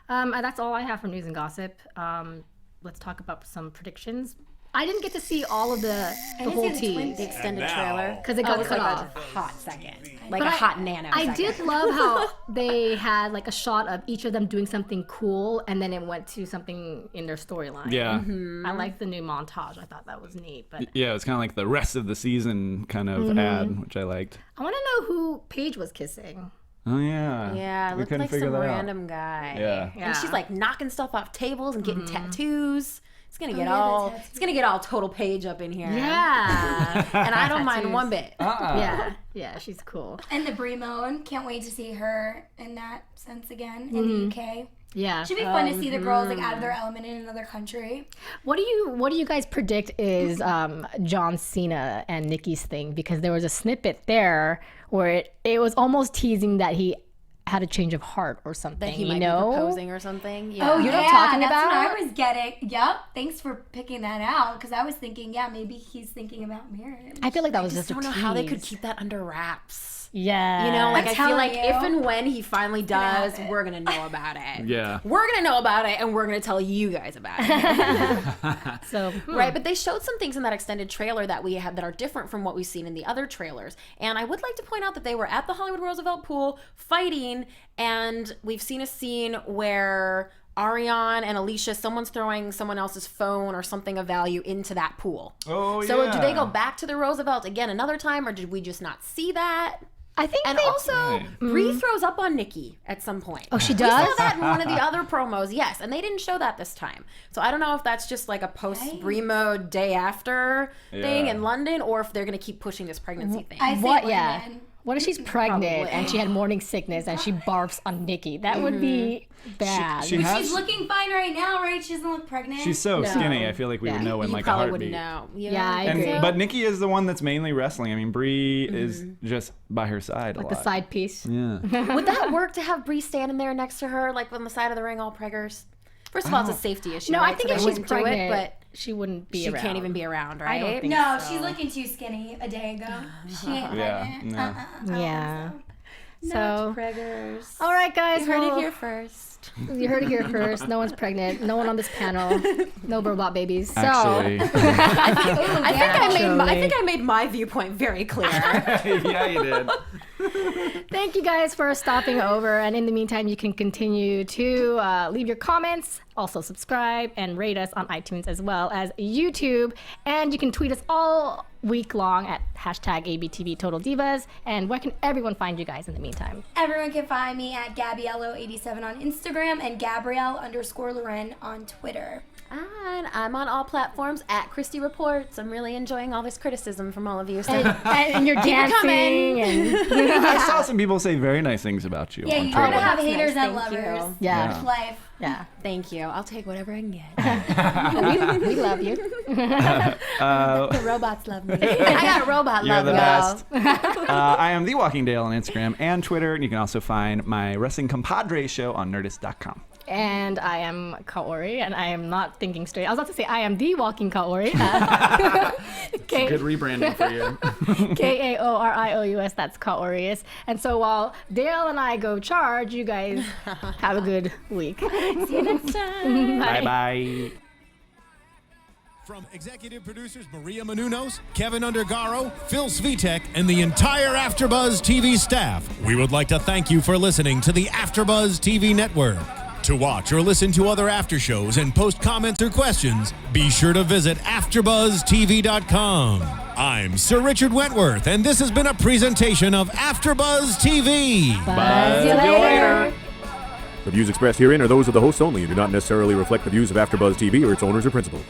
[SPEAKER 6] that's all I have for news and gossip. Let's talk about some predictions. I didn't get to see all of the whole team.
[SPEAKER 4] The extended trailer.
[SPEAKER 6] Because it got cut off.
[SPEAKER 4] A hot second. Like a hot nano
[SPEAKER 6] I
[SPEAKER 4] second.
[SPEAKER 6] did love how they had like a shot of each of them doing something cool, and then it went to something in their storyline.
[SPEAKER 3] Yeah.
[SPEAKER 6] I liked the new montage. I thought that was neat. But
[SPEAKER 3] yeah, it's kind of like the rest of the season kind of ad, which I liked.
[SPEAKER 6] I want to know who Paige was kissing.
[SPEAKER 3] Oh yeah.
[SPEAKER 4] Yeah, it
[SPEAKER 3] we
[SPEAKER 4] looked
[SPEAKER 3] couldn't
[SPEAKER 4] like
[SPEAKER 3] figure
[SPEAKER 4] some
[SPEAKER 3] that out.
[SPEAKER 4] random guy.
[SPEAKER 3] Yeah.
[SPEAKER 4] And she's like knocking stuff off tables and getting tattoos. It's gonna get all Total Paige up in here.
[SPEAKER 6] Yeah.
[SPEAKER 4] And I don't mind one bit.
[SPEAKER 6] Yeah, she's cool.
[SPEAKER 5] And the Brie Moan, can't wait to see her in that sense again in the UK.
[SPEAKER 6] Yeah.
[SPEAKER 5] Should be fun to see the girls like out of their element in another country.
[SPEAKER 6] What do you guys predict is John Cena and Nikki's thing? Because there was a snippet there where it was almost teasing that he had a change of heart or something.
[SPEAKER 4] That he might be proposing or something. Yeah.
[SPEAKER 5] Oh,
[SPEAKER 6] you know what I'm talking
[SPEAKER 5] that's
[SPEAKER 6] about?
[SPEAKER 5] what I was getting. Yep. Thanks for picking that out because I was thinking, maybe he's thinking about marriage.
[SPEAKER 6] I feel like that was just a
[SPEAKER 4] I don't know
[SPEAKER 6] tease.
[SPEAKER 4] how they could keep that under wraps.
[SPEAKER 6] Yeah.
[SPEAKER 4] You know, like
[SPEAKER 5] I'm
[SPEAKER 4] I feel like
[SPEAKER 5] telling you.
[SPEAKER 4] if and when he finally does,
[SPEAKER 5] happen.
[SPEAKER 4] we're gonna know about it.
[SPEAKER 3] Yeah.
[SPEAKER 4] We're gonna know about it, and we're gonna tell you guys about it.
[SPEAKER 6] So
[SPEAKER 4] Right, but they showed some things in that extended trailer that we had that are different from what we've seen in the other trailers. And I would like to point out that they were at the Hollywood Roosevelt pool fighting, and we've seen a scene where Ariane and Alicia, someone's throwing someone else's phone or something of value into that pool.
[SPEAKER 3] Oh yeah.
[SPEAKER 4] So do they go back to the Roosevelt again another time, or did we just not see that?
[SPEAKER 6] I think
[SPEAKER 4] And
[SPEAKER 6] they
[SPEAKER 4] also, Brie throws up on Nikki at some point.
[SPEAKER 6] Oh, she
[SPEAKER 4] We
[SPEAKER 6] does?
[SPEAKER 4] saw that in one of the other promos, yes, and they didn't show that this time. So I don't know if that's just like a post-Brie mode day after thing in London, or if they're going to keep pushing this pregnancy thing.
[SPEAKER 5] I say
[SPEAKER 6] What?
[SPEAKER 5] London.
[SPEAKER 6] Yeah. What if she's pregnant and she had morning sickness and she barfs on Nikki? That would be bad.
[SPEAKER 3] She has.
[SPEAKER 5] She's looking fine right now, right? She doesn't look pregnant.
[SPEAKER 3] She's so skinny. I feel like we would know in
[SPEAKER 4] You
[SPEAKER 3] like a
[SPEAKER 4] probably
[SPEAKER 3] heartbeat.
[SPEAKER 4] wouldn't know.
[SPEAKER 6] Yeah, I agree.
[SPEAKER 3] But Nikki is the one that's mainly wrestling. I mean, Brie is just by her side a lot.
[SPEAKER 6] the side piece.
[SPEAKER 3] Yeah.
[SPEAKER 4] Would that work to have Brie standing there next to her, like on the side of the ring, all preggers? First of all, it's a safety issue.
[SPEAKER 6] No,
[SPEAKER 4] right?
[SPEAKER 6] I think
[SPEAKER 4] So
[SPEAKER 6] if
[SPEAKER 4] they
[SPEAKER 6] she's
[SPEAKER 4] wouldn't do
[SPEAKER 6] pregnant,
[SPEAKER 4] it, but
[SPEAKER 6] she wouldn't be
[SPEAKER 4] she
[SPEAKER 6] around.
[SPEAKER 4] can't even be around, right?
[SPEAKER 6] I don't think
[SPEAKER 5] No,
[SPEAKER 6] so.
[SPEAKER 5] she's looking too skinny a day ago. She ain't pregnant.
[SPEAKER 3] No.
[SPEAKER 6] Yeah.
[SPEAKER 4] Not
[SPEAKER 6] So,
[SPEAKER 4] preggers.
[SPEAKER 6] all right, guys.
[SPEAKER 4] You heard
[SPEAKER 6] well,
[SPEAKER 4] it here first.
[SPEAKER 6] You heard it here first. No one's pregnant. No one on this panel. No robot babies. So,
[SPEAKER 3] Actually.
[SPEAKER 4] I think I made my viewpoint very clear.
[SPEAKER 3] Yeah, you did.
[SPEAKER 6] Thank you guys for stopping over. And in the meantime, you can continue to leave your comments, also subscribe and rate us on iTunes as well as YouTube. And you can tweet us all week long at #ABTV Total Divas. And where can everyone find you guys in the meantime?
[SPEAKER 5] Everyone can find me at Gabriello87 on Instagram and Gabrielle_Loren on Twitter.
[SPEAKER 4] And I'm on all platforms at Christy Reports. I'm really enjoying all this criticism from all of you. So
[SPEAKER 6] And you're dancing. And
[SPEAKER 3] I saw some people say very nice things about you.
[SPEAKER 5] Yeah,
[SPEAKER 3] on
[SPEAKER 5] you're
[SPEAKER 3] Twitter.
[SPEAKER 5] gonna have
[SPEAKER 4] That's
[SPEAKER 5] haters
[SPEAKER 4] nice,
[SPEAKER 5] and
[SPEAKER 4] thank
[SPEAKER 5] lovers.
[SPEAKER 4] you.
[SPEAKER 6] Yeah.
[SPEAKER 5] That's life.
[SPEAKER 6] yeah,
[SPEAKER 4] thank you. I'll take whatever I can get.
[SPEAKER 6] we love you.
[SPEAKER 4] The robots love me. I got robot
[SPEAKER 3] You're
[SPEAKER 4] love,
[SPEAKER 3] the
[SPEAKER 4] y'all.
[SPEAKER 3] best. I am The Walking Dale on Instagram and Twitter. And you can also find my Wrestling Compadre show on Nerdist.com.
[SPEAKER 6] And I am Kaori, and I am not thinking straight. I was about to say I am the walking Kaori.
[SPEAKER 3] Good rebranding for you.
[SPEAKER 6] Kaorious, that's Kaorius. And so while Dale and I go charge, you guys have a good week.
[SPEAKER 4] See you next time.
[SPEAKER 3] Bye-bye.
[SPEAKER 1] From executive producers Maria Menounos, Kevin Undergaro, Phil Svitek, and the entire AfterBuzz TV staff, we would like to thank you for listening to the AfterBuzz TV network. To watch or listen to other after shows and post comments or questions, be sure to visit AfterBuzzTV.com. I'm Sir Richard Wentworth, and this has been a presentation of AfterBuzz TV.
[SPEAKER 6] Buzz you later.
[SPEAKER 7] The views expressed herein are those of the hosts only and do not necessarily reflect the views of AfterBuzz TV or its owners or principals.